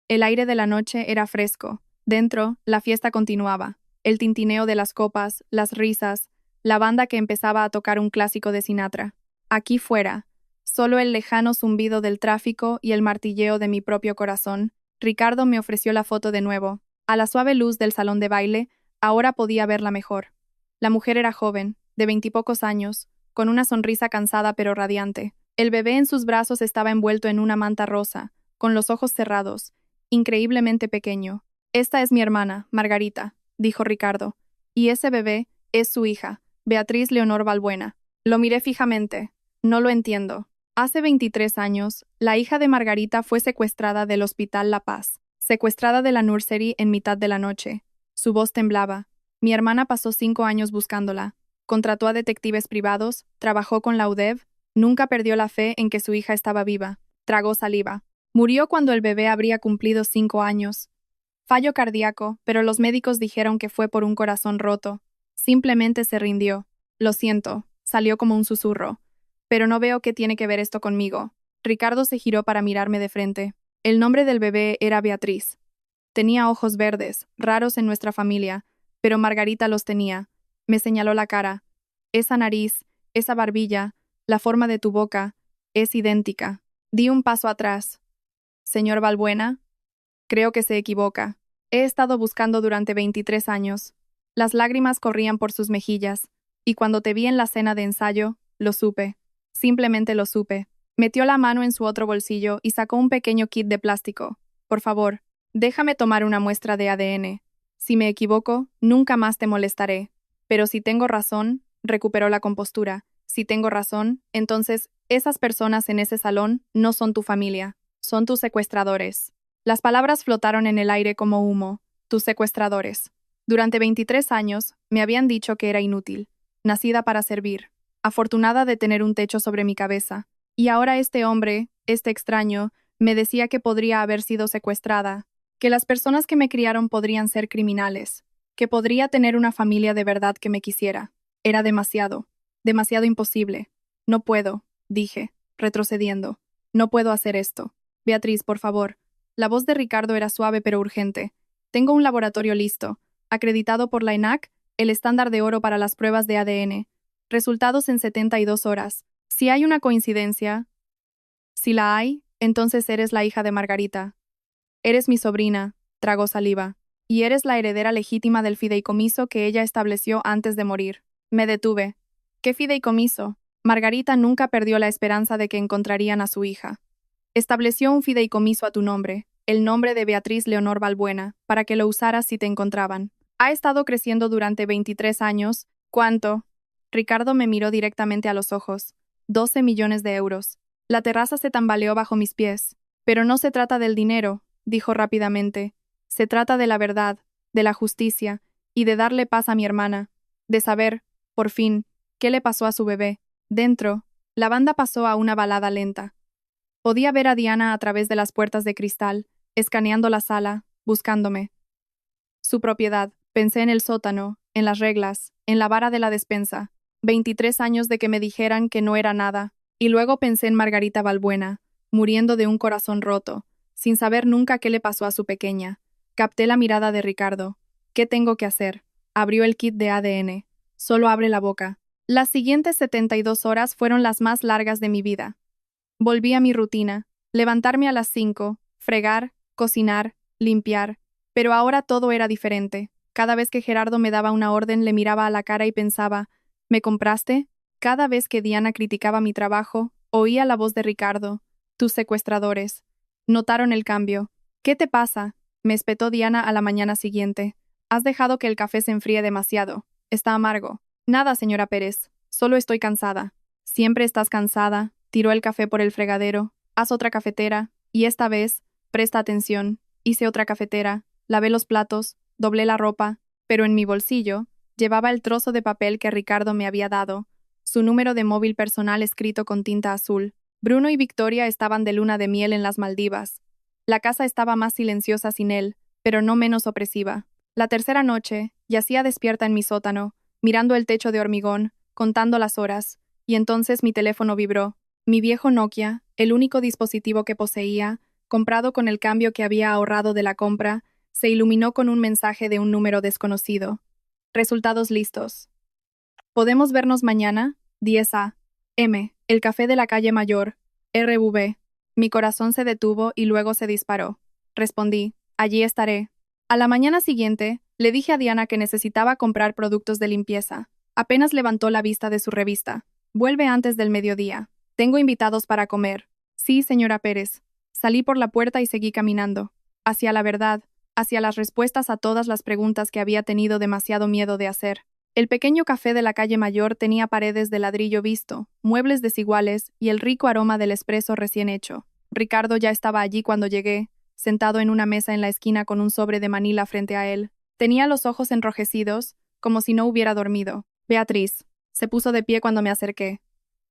El aire de la noche era fresco. Dentro, la fiesta continuaba. El tintineo de las copas, las risas, la banda que empezaba a tocar un clásico de Sinatra. Aquí fuera, solo el lejano zumbido del tráfico y el martilleo de mi propio corazón. Ricardo me ofreció la foto de nuevo. A la suave luz del salón de baile, ahora podía verla mejor. La mujer era joven, de 20 y pocos años, con una sonrisa cansada pero radiante. El bebé en sus brazos estaba envuelto en una manta rosa, con los ojos cerrados, increíblemente pequeño. Esta es mi hermana, Margarita, dijo Ricardo, y ese bebé es su hija, Beatriz Leonor Valbuena. Lo miré fijamente. No lo entiendo. Hace 23 años, la hija de Margarita fue secuestrada del Hospital La Paz, secuestrada de la nursery en mitad de la noche. Su voz temblaba. Mi hermana pasó 5 años buscándola. Contrató a detectives privados, trabajó con la UDEV, nunca perdió la fe en que su hija estaba viva. Tragó saliva. Murió cuando el bebé habría cumplido 5 años. Fallo cardíaco, pero los médicos dijeron que fue por un corazón roto. Simplemente se rindió. Lo siento, salió como un susurro. Pero no veo qué tiene que ver esto conmigo. Ricardo se giró para mirarme de frente. El nombre del bebé era Beatriz. Tenía ojos verdes, raros en nuestra familia, pero Margarita los tenía. Me señaló la cara. Esa nariz, esa barbilla, la forma de tu boca, es idéntica. Di un paso atrás. Señor Balbuena, creo que se equivoca. He estado buscando durante 23 años. Las lágrimas corrían por sus mejillas, y cuando te vi en la cena de ensayo, lo supe. Simplemente lo supe. Metió la mano en su otro bolsillo y sacó un pequeño kit de plástico. Por favor, déjame tomar una muestra de ADN. Si me equivoco, nunca más te molestaré. Pero si tengo razón, recuperó la compostura. Si tengo razón, entonces esas personas en ese salón no son tu familia, son tus secuestradores. Las palabras flotaron en el aire como humo. Tus secuestradores. Durante 23 años me habían dicho que era inútil, nacida para servir, afortunada de tener un techo sobre mi cabeza. Y ahora este hombre, este extraño, me decía que podría haber sido secuestrada, que las personas que me criaron podrían ser criminales, que podría tener una familia de verdad que me quisiera. Era demasiado, demasiado imposible. No puedo, dije, retrocediendo. No puedo hacer esto. Beatriz, por favor. La voz de Ricardo era suave pero urgente. Tengo un laboratorio listo, acreditado por la ENAC, el estándar de oro para las pruebas de ADN. Resultados en 72 horas. Si hay una coincidencia, si la hay, entonces eres la hija de Margarita. Eres mi sobrina, tragó saliva, y eres la heredera legítima del fideicomiso que ella estableció antes de morir. Me detuve. ¿Qué fideicomiso? Margarita nunca perdió la esperanza de que encontrarían a su hija. Estableció un fideicomiso a tu nombre, el nombre de Beatriz Leonor Balbuena, para que lo usaras si te encontraban. Ha estado creciendo durante 23 años. ¿Cuánto? Ricardo me miró directamente a los ojos. 12 millones de euros. La terraza se tambaleó bajo mis pies. Pero no se trata del dinero, dijo rápidamente. Se trata de la verdad, de la justicia, y de darle paz a mi hermana. De saber, por fin, qué le pasó a su bebé. Dentro, la banda pasó a una balada lenta. Podía ver a Diana a través de las puertas de cristal, escaneando la sala, buscándome. Su propiedad. Pensé en el sótano, en las reglas, en la vara de la despensa. 23 años de que me dijeran que no era nada. Y luego pensé en Margarita Balbuena, muriendo de un corazón roto, sin saber nunca qué le pasó a su pequeña. Capté la mirada de Ricardo. ¿Qué tengo que hacer? Abrió el kit de ADN. Solo abre la boca. Las siguientes 72 horas fueron las más largas de mi vida. Volví a mi rutina, levantarme a las 5, fregar, cocinar, limpiar, pero ahora todo era diferente. Cada vez que Gerardo me daba una orden le miraba a la cara y pensaba, ¿me compraste? Cada vez que Diana criticaba mi trabajo, oía la voz de Ricardo, tus secuestradores. Notaron el cambio. ¿Qué te pasa? Me espetó Diana a la mañana siguiente. Has dejado que el café se enfríe demasiado. Está amargo. Nada, señora Pérez. Solo estoy cansada. Siempre estás cansada. Tiró el café por el fregadero. Haz otra cafetera. Y esta vez, presta atención. Hice otra cafetera. Lavé los platos. Doblé la ropa. Pero en mi bolsillo, llevaba el trozo de papel que Ricardo me había dado. Su número de móvil personal escrito con tinta azul. Bruno y Victoria estaban de luna de miel en las Maldivas. La casa estaba más silenciosa sin él, pero no menos opresiva. La tercera noche, yacía despierta en mi sótano, mirando el techo de hormigón, contando las horas, y entonces mi teléfono vibró. Mi viejo Nokia, el único dispositivo que poseía, comprado con el cambio que había ahorrado de la compra, se iluminó con un mensaje de un número desconocido. Resultados listos. ¿Podemos vernos mañana? 10 a.m. El café de la calle Mayor. RV. Mi corazón se detuvo y luego se disparó. Respondí, allí estaré. A la mañana siguiente, le dije a Diana que necesitaba comprar productos de limpieza. Apenas levantó la vista de su revista. Vuelve antes del mediodía. Tengo invitados para comer. Sí, señora Pérez. Salí por la puerta y seguí caminando. Hacia la verdad, hacia las respuestas a todas las preguntas que había tenido demasiado miedo de hacer. El pequeño café de la calle Mayor tenía paredes de ladrillo visto, muebles desiguales y el rico aroma del espresso recién hecho. Ricardo ya estaba allí cuando llegué, sentado en una mesa en la esquina con un sobre de Manila frente a él. Tenía los ojos enrojecidos, como si no hubiera dormido. Beatriz. Se puso de pie cuando me acerqué.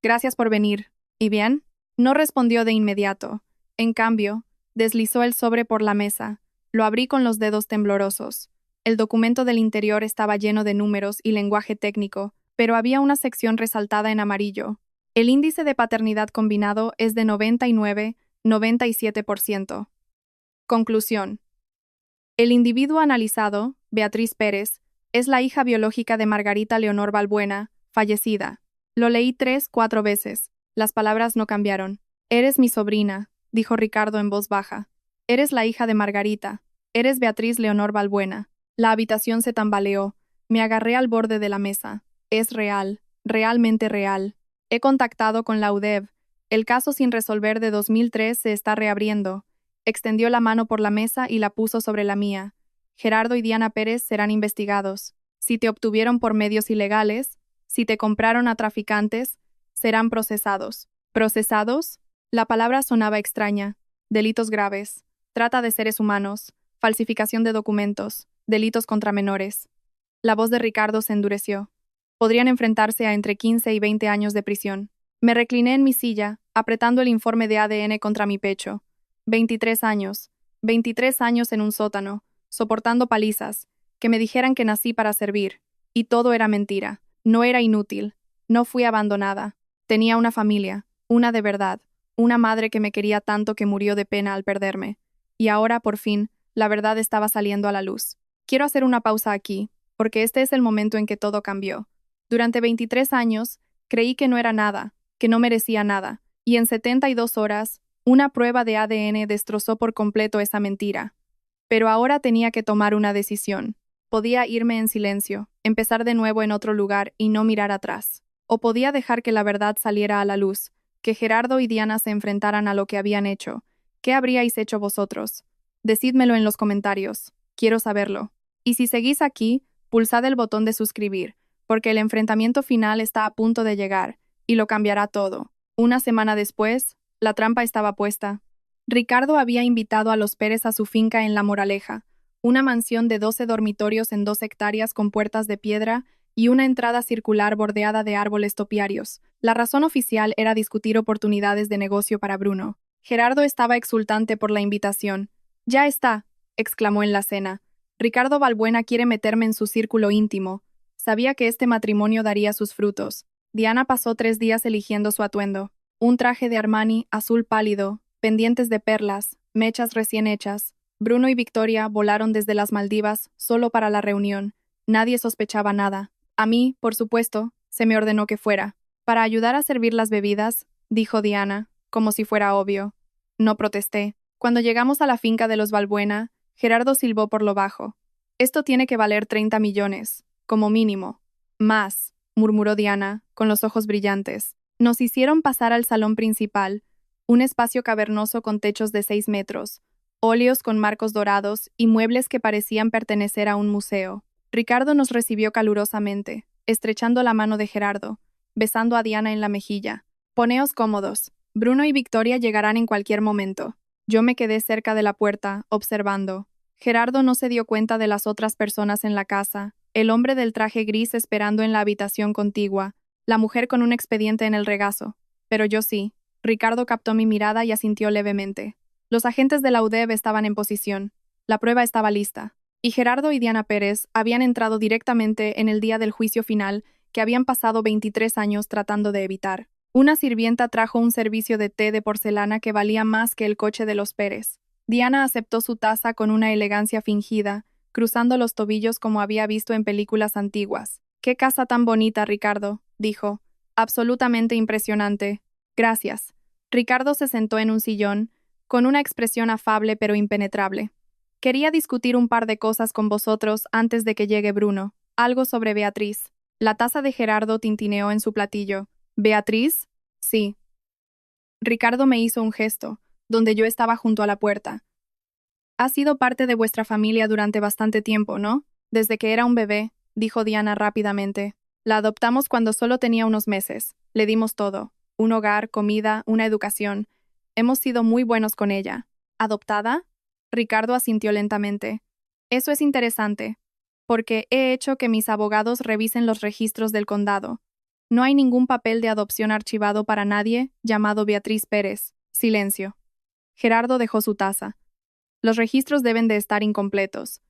Gracias por venir. ¿Y bien? No respondió de inmediato. En cambio, deslizó el sobre por la mesa. Lo abrí con los dedos temblorosos. El documento del interior estaba lleno de números y lenguaje técnico, pero había una sección resaltada en amarillo. El índice de paternidad combinado es de 99,97%. Conclusión. El individuo analizado, Beatriz Pérez, es la hija biológica de Margarita Leonor Balbuena, fallecida. Lo leí 3, 4 veces. Las palabras no cambiaron. Eres mi sobrina, dijo Ricardo en voz baja. Eres la hija de Margarita. Eres Beatriz Leonor Balbuena. La habitación se tambaleó. Me agarré al borde de la mesa. Es real, realmente real. He contactado con la UDEV. El caso sin resolver de 2003 se está reabriendo. Extendió la mano por la mesa y la puso sobre la mía. Gerardo y Diana Pérez serán investigados. Si te obtuvieron por medios ilegales, si te compraron a traficantes, serán procesados. ¿Procesados? La palabra sonaba extraña. Delitos graves. Trata de seres humanos. Falsificación de documentos. Delitos contra menores. La voz de Ricardo se endureció. Podrían enfrentarse a entre 15 y 20 años de prisión. Me recliné en mi silla, apretando el informe de ADN contra mi pecho. 23 años. 23 años en un sótano, soportando palizas, que me dijeran que nací para servir. Y todo era mentira. No era inútil. No fui abandonada. Tenía una familia, una de verdad, una madre que me quería tanto que murió de pena al perderme. Y ahora, por fin, la verdad estaba saliendo a la luz. Quiero hacer una pausa aquí, porque este es el momento en que todo cambió. Durante 23 años, creí que no era nada, que no merecía nada, y en 72 horas, una prueba de ADN destrozó por completo esa mentira. Pero ahora tenía que tomar una decisión. Podía irme en silencio, empezar de nuevo en otro lugar y no mirar atrás. O podía dejar que la verdad saliera a la luz, que Gerardo y Diana se enfrentaran a lo que habían hecho. ¿Qué habríais hecho vosotros? Decídmelo en los comentarios. Quiero saberlo. Y si seguís aquí, pulsad el botón de suscribir, porque el enfrentamiento final está a punto de llegar, y lo cambiará todo. Una semana después, la trampa estaba puesta. Ricardo había invitado a los Pérez a su finca en La Moraleja, una mansión de 12 dormitorios en 2 hectáreas con puertas de piedra y una entrada circular bordeada de árboles topiarios. La razón oficial era discutir oportunidades de negocio para Bruno. Gerardo estaba exultante por la invitación. «Ya está», exclamó en la cena. «Ricardo Balbuena quiere meterme en su círculo íntimo». Sabía que este matrimonio daría sus frutos. Diana pasó 3 días eligiendo su atuendo. Un traje de Armani, azul pálido, pendientes de perlas, mechas recién hechas. Bruno y Victoria volaron desde las Maldivas solo para la reunión. Nadie sospechaba nada. A mí, por supuesto, se me ordenó que fuera. Para ayudar a servir las bebidas, dijo Diana, como si fuera obvio. No protesté. Cuando llegamos a la finca de los Balbuena, Gerardo silbó por lo bajo. «Esto tiene que valer 30 millones, como mínimo». «Más», murmuró Diana, con los ojos brillantes. Nos hicieron pasar al salón principal, un espacio cavernoso con techos de 6 metros, óleos con marcos dorados y muebles que parecían pertenecer a un museo. Ricardo nos recibió calurosamente, estrechando la mano de Gerardo, besando a Diana en la mejilla. «Poneos cómodos. Bruno y Victoria llegarán en cualquier momento». Yo me quedé cerca de la puerta, observando. Gerardo no se dio cuenta de las otras personas en la casa, el hombre del traje gris esperando en la habitación contigua, la mujer con un expediente en el regazo. Pero yo sí. Ricardo captó mi mirada y asintió levemente. Los agentes de la UDEV estaban en posición. La prueba estaba lista. Y Gerardo y Diana Pérez habían entrado directamente en el día del juicio final que habían pasado 23 años tratando de evitar. Una sirvienta trajo un servicio de té de porcelana que valía más que el coche de los Pérez. Diana aceptó su taza con una elegancia fingida, cruzando los tobillos como había visto en películas antiguas. «Qué casa tan bonita, Ricardo», dijo. «Absolutamente impresionante. Gracias». Ricardo se sentó en un sillón, con una expresión afable pero impenetrable. «Quería discutir un par de cosas con vosotros antes de que llegue Bruno. Algo sobre Beatriz». La taza de Gerardo tintineó en su platillo. «¿Beatriz?» «Sí». Ricardo me hizo un gesto, donde yo estaba junto a la puerta. «Ha sido parte de vuestra familia durante bastante tiempo, ¿no? Desde que era un bebé», dijo Diana rápidamente. La adoptamos cuando solo tenía unos meses. Le dimos todo. Un hogar, comida, una educación. Hemos sido muy buenos con ella. ¿Adoptada? Ricardo asintió lentamente. Eso es interesante, porque he hecho que mis abogados revisen los registros del condado. No hay ningún papel de adopción archivado para nadie llamado Beatriz Pérez. Silencio. Gerardo dejó su taza. Los registros deben de estar incompletos.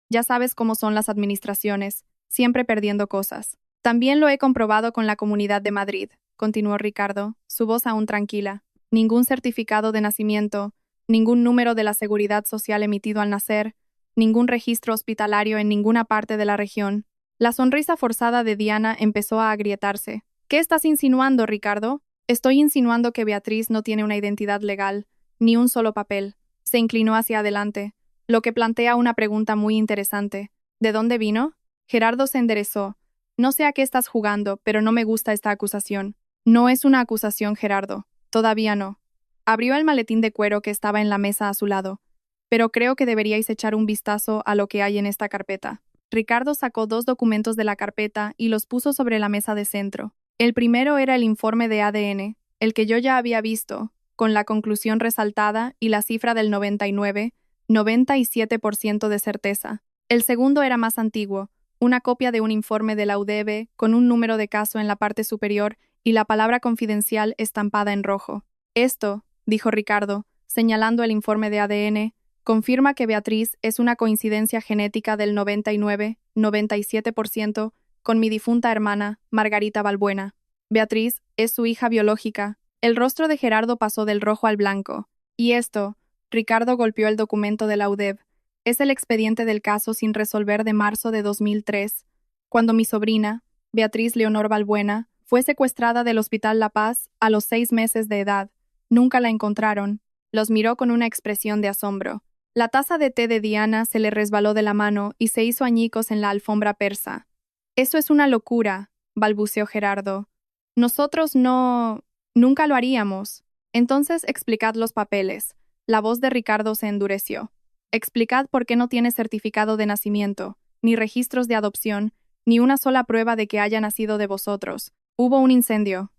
Ya sabes cómo son las administraciones, siempre perdiendo cosas. También lo he comprobado con la Comunidad de Madrid, continuó Ricardo, su voz aún tranquila. Ningún certificado de nacimiento, ningún número de la Seguridad Social emitido al nacer, ningún registro hospitalario en ninguna parte de la región. La sonrisa forzada de Diana empezó a agrietarse. ¿Qué estás insinuando, Ricardo? Estoy insinuando que Beatriz no tiene una identidad legal, ni un solo papel. Se inclinó hacia adelante, lo que plantea una pregunta muy interesante. ¿De dónde vino? Gerardo se enderezó. No sé a qué estás jugando, pero no me gusta esta acusación. No es una acusación, Gerardo. Todavía no. Abrió el maletín de cuero que estaba en la mesa a su lado. Pero creo que deberíais echar un vistazo a lo que hay en esta carpeta. Ricardo sacó 2 documentos de la carpeta y los puso sobre la mesa de centro. El primero era el informe de ADN, el que yo ya había visto, con la conclusión resaltada y la cifra del 97% de certeza. El segundo era más antiguo, una copia de un informe de la UDEB con un número de caso en la parte superior y la palabra confidencial estampada en rojo. Esto, dijo Ricardo, señalando el informe de ADN, confirma que Beatriz es una coincidencia genética del 97% con mi difunta hermana, Margarita Balbuena. Beatriz es su hija biológica. El rostro de Gerardo pasó del rojo al blanco. Y esto, Ricardo golpeó el documento de la UDEB, es el expediente del caso sin resolver de marzo de 2003, cuando mi sobrina, Beatriz Leonor Balbuena, fue secuestrada del Hospital La Paz a los 6 meses de edad. Nunca la encontraron. Los miró con una expresión de asombro. La taza de té de Diana se le resbaló de la mano y se hizo añicos en la alfombra persa. Eso es una locura, balbuceó Gerardo. Nosotros nunca lo haríamos. Entonces explicad los papeles. La voz de Ricardo se endureció. Explicad por qué no tiene certificado de nacimiento, ni registros de adopción, ni una sola prueba de que haya nacido de vosotros. Hubo un incendio.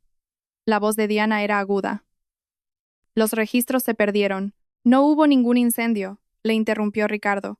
La voz de Diana era aguda. Los registros se perdieron. No hubo ningún incendio, le interrumpió Ricardo.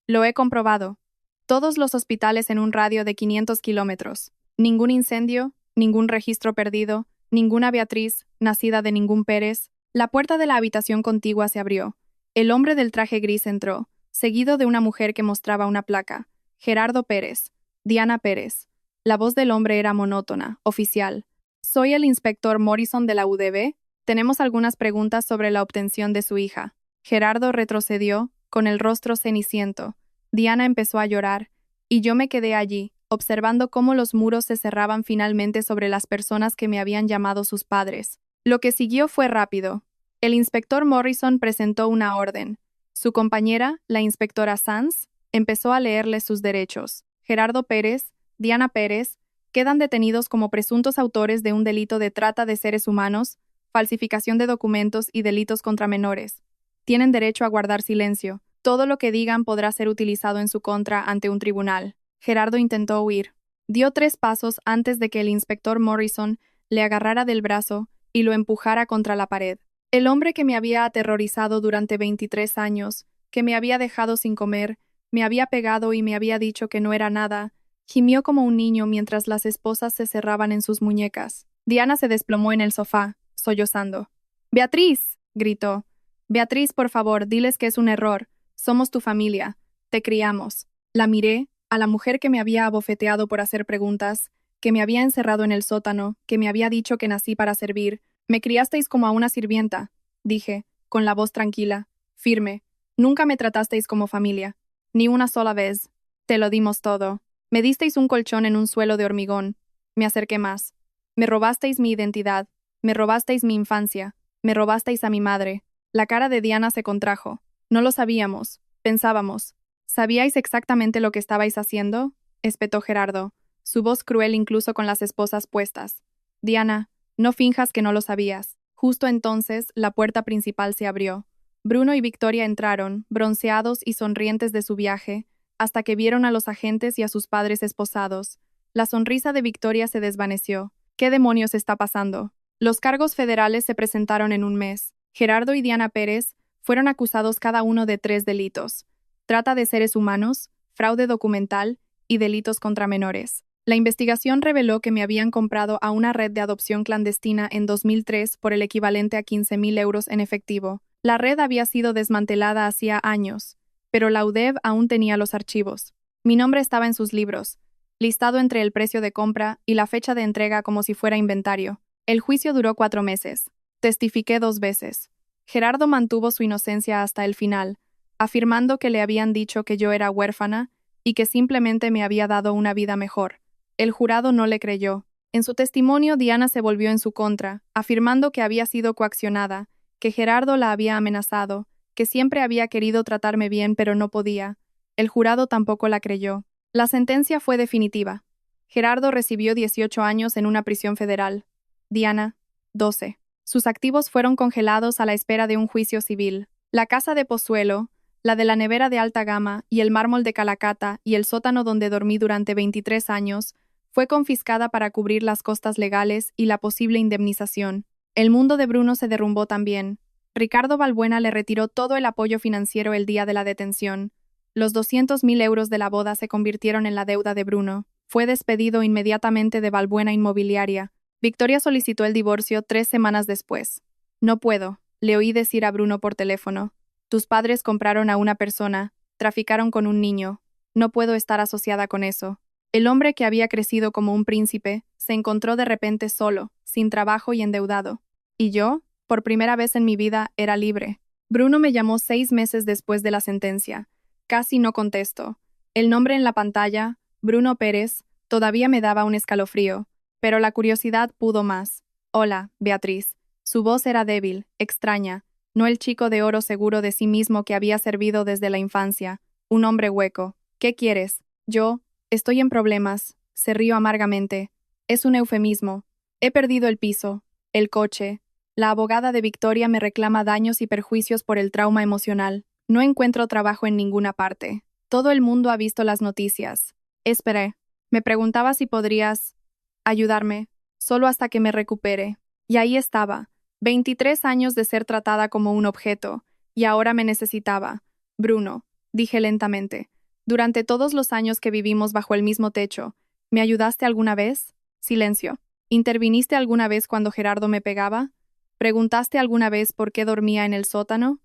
Lo he comprobado. Todos los hospitales en un radio de 500 kilómetros. Ningún incendio, ningún registro perdido, ninguna Beatriz, nacida de ningún Pérez. La puerta de la habitación contigua se abrió. El hombre del traje gris entró, seguido de una mujer que mostraba una placa. Gerardo Pérez. Diana Pérez. La voz del hombre era monótona, oficial. Soy el inspector Morrison de la UDB. Tenemos algunas preguntas sobre la obtención de su hija. Gerardo retrocedió, con el rostro ceniciento. Diana empezó a llorar, y yo me quedé allí, observando cómo los muros se cerraban finalmente sobre las personas que me habían llamado sus padres. Lo que siguió fue rápido. El inspector Morrison presentó una orden. Su compañera, la inspectora Sanz, empezó a leerle sus derechos. Gerardo Pérez, Diana Pérez, quedan detenidos como presuntos autores de un delito de trata de seres humanos, falsificación de documentos y delitos contra menores. Tienen derecho a guardar silencio. Todo lo que digan podrá ser utilizado en su contra ante un tribunal. Gerardo intentó huir. Dio 3 pasos antes de que el inspector Morrison le agarrara del brazo y lo empujara contra la pared. El hombre que me había aterrorizado durante 23 años, que me había dejado sin comer, me había pegado y me había dicho que no era nada, gimió como un niño mientras las esposas se cerraban en sus muñecas. Diana se desplomó en el sofá, sollozando. «¡Beatriz!», gritó. «Beatriz, por favor, diles que es un error. Somos tu familia. Te criamos». La miré, a la mujer que me había abofeteado por hacer preguntas, que me había encerrado en el sótano, que me había dicho que nací para servir. «Me criasteis como a una sirvienta», dije, con la voz tranquila, firme. «Nunca me tratasteis como familia. Ni una sola vez. Te lo dimos todo. Me disteis un colchón en un suelo de hormigón. Me acerqué más. Me robasteis mi identidad. Me robasteis mi infancia. Me robasteis a mi madre». La cara de Diana se contrajo. «No lo sabíamos. Pensábamos. ¿Sabíais exactamente lo que estabais haciendo?», espetó Gerardo, su voz cruel incluso con las esposas puestas. «Diana, no finjas que no lo sabías». Justo entonces, la puerta principal se abrió. Bruno y Victoria entraron, bronceados y sonrientes de su viaje, hasta que vieron a los agentes y a sus padres esposados. La sonrisa de Victoria se desvaneció. ¿Qué demonios está pasando? Los cargos federales se presentaron en un mes. Gerardo y Diana Pérez fueron acusados cada uno de 3 delitos: trata de seres humanos, fraude documental y delitos contra menores. La investigación reveló que me habían comprado a una red de adopción clandestina en 2003 por el equivalente a 15,000 euros en efectivo. La red había sido desmantelada hacía años, pero la UDEV aún tenía los archivos. Mi nombre estaba en sus libros, listado entre el precio de compra y la fecha de entrega como si fuera inventario. El juicio duró 4 meses. Testifiqué 2 veces. Gerardo mantuvo su inocencia hasta el final, afirmando que le habían dicho que yo era huérfana y que simplemente me había dado una vida mejor. El jurado no le creyó. En su testimonio, Diana se volvió en su contra, afirmando que había sido coaccionada, que Gerardo la había amenazado, que siempre había querido tratarme bien pero no podía. El jurado tampoco la creyó. La sentencia fue definitiva. Gerardo recibió 18 años en una prisión federal. Diana, 12. Sus activos fueron congelados a la espera de un juicio civil. La casa de Pozuelo, la de la nevera de alta gama y el mármol de Calacata y el sótano donde dormí durante 23 años, fue confiscada para cubrir las costas legales y la posible indemnización. El mundo de Bruno se derrumbó también. Ricardo Balbuena le retiró todo el apoyo financiero el día de la detención. Los 200,000 euros de la boda se convirtieron en la deuda de Bruno. Fue despedido inmediatamente de Balbuena Inmobiliaria. Victoria solicitó el divorcio 3 semanas después. No puedo, le oí decir a Bruno por teléfono. Tus padres compraron a una persona, traficaron con un niño. No puedo estar asociada con eso. El hombre que había crecido como un príncipe se encontró de repente solo, sin trabajo y endeudado. Y yo, por primera vez en mi vida, era libre. Bruno me llamó 6 meses después de la sentencia. Casi no contesto. El nombre en la pantalla, Bruno Pérez, todavía me daba un escalofrío, pero la curiosidad pudo más. Hola, Beatriz. Su voz era débil, extraña, no el chico de oro seguro de sí mismo que había servido desde la infancia. Un hombre hueco. ¿Qué quieres? Yo, estoy en problemas. Se rió amargamente. Es un eufemismo. He perdido el piso, el coche. La abogada de Victoria me reclama daños y perjuicios por el trauma emocional. No encuentro trabajo en ninguna parte. Todo el mundo ha visto las noticias. Esperé. Me preguntaba si podrías ayudarme, solo hasta que me recupere. Y ahí estaba, 23 años de ser tratada como un objeto, y ahora me necesitaba. Bruno, dije lentamente, durante todos los años que vivimos bajo el mismo techo, ¿me ayudaste alguna vez? Silencio. ¿Interviniste alguna vez cuando Gerardo me pegaba? ¿Preguntaste alguna vez por qué dormía en el sótano?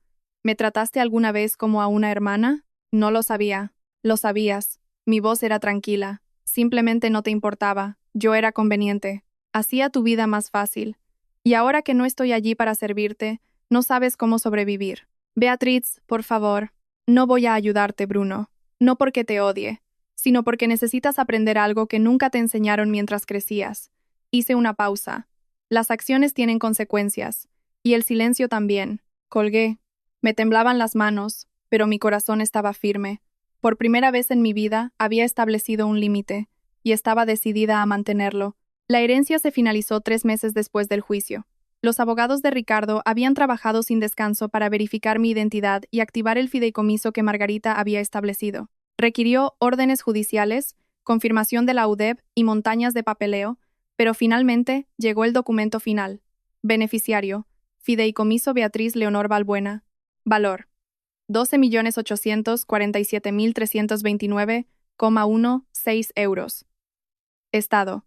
¿Me trataste alguna vez como a una hermana? No lo sabía. Lo sabías. Mi voz era tranquila. Simplemente no te importaba. Yo era conveniente. Hacía tu vida más fácil. Y ahora que no estoy allí para servirte, no sabes cómo sobrevivir. Beatriz, por favor. No voy a ayudarte, Bruno. No porque te odie, sino porque necesitas aprender algo que nunca te enseñaron mientras crecías. Hice una pausa. Las acciones tienen consecuencias. Y el silencio también. Colgué. Me temblaban las manos, pero mi corazón estaba firme. Por primera vez en mi vida había establecido un límite, y estaba decidida a mantenerlo. La herencia se finalizó 3 meses después del juicio. Los abogados de Ricardo habían trabajado sin descanso para verificar mi identidad y activar el fideicomiso que Margarita había establecido. Requirió órdenes judiciales, confirmación de la UDEB y montañas de papeleo, pero finalmente llegó el documento final. Beneficiario: Fideicomiso Beatriz Leonor Balbuena. Valor: 12.847.329,16 euros. Estado: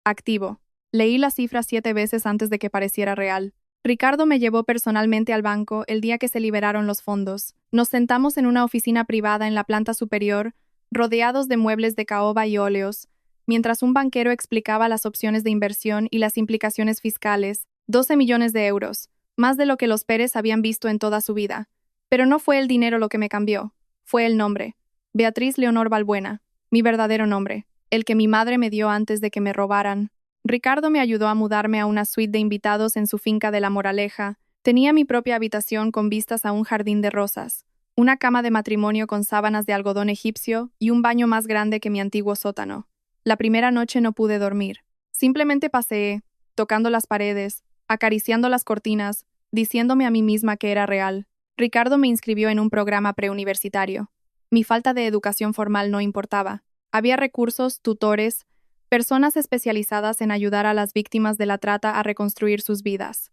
activo. Leí la cifra 7 veces antes de que pareciera real. Ricardo me llevó personalmente al banco el día que se liberaron los fondos. Nos sentamos en una oficina privada en la planta superior, rodeados de muebles de caoba y óleos, mientras un banquero explicaba las opciones de inversión y las implicaciones fiscales. 12 millones de euros, más de lo que los Pérez habían visto en toda su vida. Pero no fue el dinero lo que me cambió, fue el nombre. Beatriz Leonor Balbuena, mi verdadero nombre, el que mi madre me dio antes de que me robaran. Ricardo me ayudó a mudarme a una suite de invitados en su finca de La Moraleja. Tenía mi propia habitación con vistas a un jardín de rosas, una cama de matrimonio con sábanas de algodón egipcio y un baño más grande que mi antiguo sótano. La primera noche no pude dormir. Simplemente paseé, tocando las paredes, acariciando las cortinas, diciéndome a mí misma que era real. Ricardo me inscribió en un programa preuniversitario. Mi falta de educación formal no importaba. Había recursos, tutores, personas especializadas en ayudar a las víctimas de la trata a reconstruir sus vidas.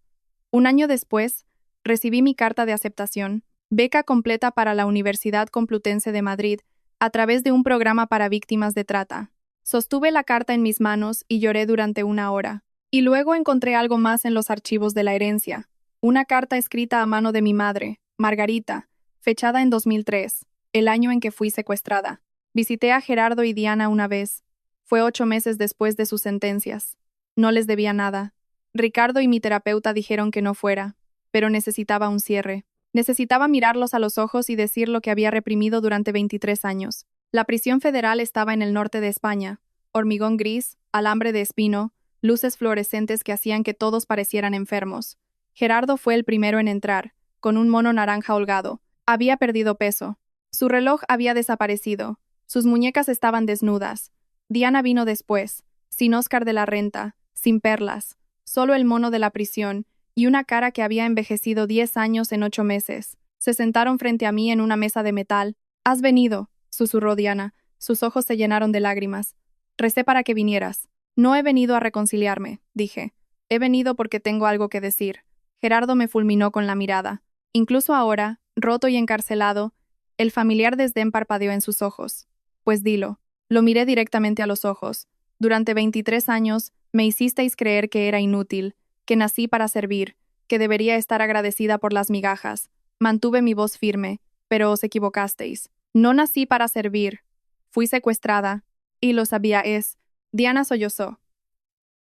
Un año después, recibí mi carta de aceptación, beca completa para la Universidad Complutense de Madrid, a través de un programa para víctimas de trata. Sostuve la carta en mis manos y lloré durante una hora. Y luego encontré algo más en los archivos de la herencia. Una carta escrita a mano de mi madre, Margarita, fechada en 2003, el año en que fui secuestrada. Visité a Gerardo y Diana una vez. Fue 8 meses después de sus sentencias. No les debía nada. Ricardo y mi terapeuta dijeron que no fuera, pero necesitaba un cierre. Necesitaba mirarlos a los ojos y decir lo que había reprimido durante 23 años. La prisión federal estaba en el norte de España. Hormigón gris, alambre de espino, luces fluorescentes que hacían que todos parecieran enfermos. Gerardo fue el primero en entrar, con un mono naranja holgado. Había perdido peso. Su reloj había desaparecido. Sus muñecas estaban desnudas. Diana vino después, sin Óscar de la Renta, sin perlas, solo el mono de la prisión y una cara que había envejecido 10 años en 8 meses. Se sentaron frente a mí en una mesa de metal. «Has venido», susurró Diana. Sus ojos se llenaron de lágrimas. «Recé para que vinieras». «No he venido a reconciliarme», dije. «He venido porque tengo algo que decir». Gerardo me fulminó con la mirada. Incluso ahora, roto y encarcelado, el familiar desdén parpadeó en sus ojos. «Pues dilo». Lo miré directamente a los ojos. «Durante 23 años me hicisteis creer que era inútil, que nací para servir, que debería estar agradecida por las migajas. Mantuve mi voz firme, pero os equivocasteis. No nací para servir. Fui secuestrada, y lo sabíais». Diana sollozó.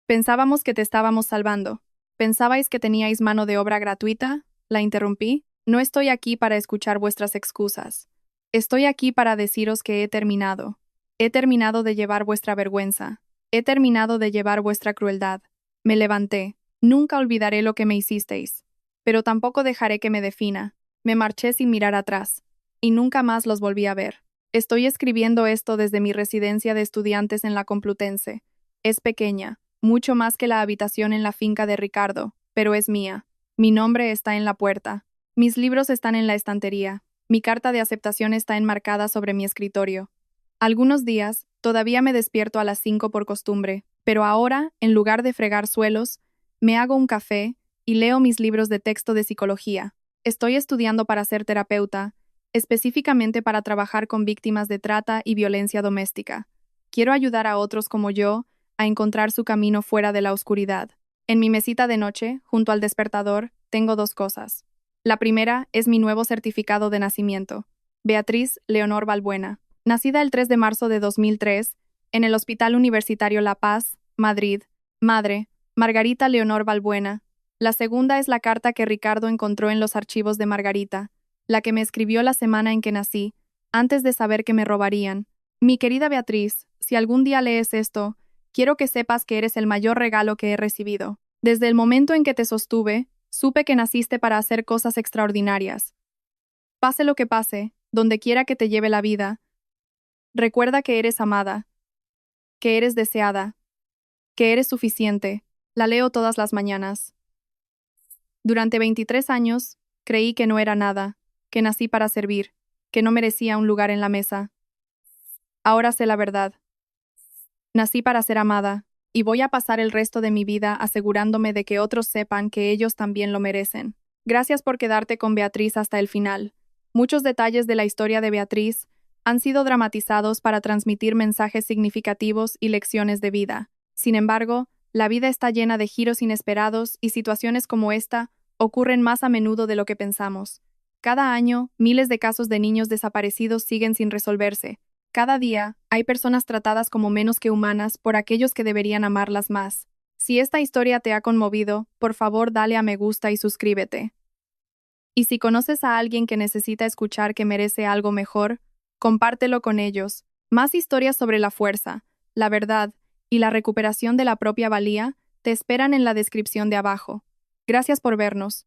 «Pensábamos que te estábamos salvando. ¿Pensabais que teníais mano de obra gratuita?», la interrumpí. «No estoy aquí para escuchar vuestras excusas. Estoy aquí para deciros que he terminado. He terminado de llevar vuestra vergüenza. He terminado de llevar vuestra crueldad». Me levanté. «Nunca olvidaré lo que me hicisteis. Pero tampoco dejaré que me defina». Me marché sin mirar atrás. Y nunca más los volví a ver. Estoy escribiendo esto desde mi residencia de estudiantes en la Complutense. Es pequeña, mucho más que la habitación en la finca de Ricardo, pero es mía. Mi nombre está en la puerta. Mis libros están en la estantería. Mi carta de aceptación está enmarcada sobre mi escritorio. Algunos días, todavía me despierto a las 5 por costumbre, pero ahora, en lugar de fregar suelos, me hago un café y leo mis libros de texto de psicología. Estoy estudiando para ser terapeuta, específicamente para trabajar con víctimas de trata y violencia doméstica. Quiero ayudar a otros como yo a encontrar su camino fuera de la oscuridad. En mi mesita de noche, junto al despertador, tengo 2 cosas. La primera es mi nuevo certificado de nacimiento. Beatriz Leonor Balbuena. Nacida el 3 de marzo de 2003, en el Hospital Universitario La Paz, Madrid. Madre, Margarita Leonor Balbuena. La segunda es la carta que Ricardo encontró en los archivos de Margarita, la que me escribió la semana en que nací, antes de saber que me robarían. Mi querida Beatriz, si algún día lees esto, quiero que sepas que eres el mayor regalo que he recibido. Desde el momento en que te sostuve, supe que naciste para hacer cosas extraordinarias. Pase lo que pase, donde quiera que te lleve la vida, recuerda que eres amada, que eres deseada, que eres suficiente. La leo todas las mañanas. Durante 23 años, creí que no era nada, que nací para servir, que no merecía un lugar en la mesa. Ahora sé la verdad. Nací para ser amada, y voy a pasar el resto de mi vida asegurándome de que otros sepan que ellos también lo merecen. Gracias por quedarte con Beatriz hasta el final. Muchos detalles de la historia de Beatriz han sido dramatizados para transmitir mensajes significativos y lecciones de vida. Sin embargo, la vida está llena de giros inesperados y situaciones como esta ocurren más a menudo de lo que pensamos. Cada año, miles de casos de niños desaparecidos siguen sin resolverse. Cada día, hay personas tratadas como menos que humanas por aquellos que deberían amarlas más. Si esta historia te ha conmovido, por favor dale a me gusta y suscríbete. Y si conoces a alguien que necesita escuchar que merece algo mejor, compártelo con ellos. Más historias sobre la fuerza, la verdad y la recuperación de la propia valía te esperan en la descripción de abajo. Gracias por vernos.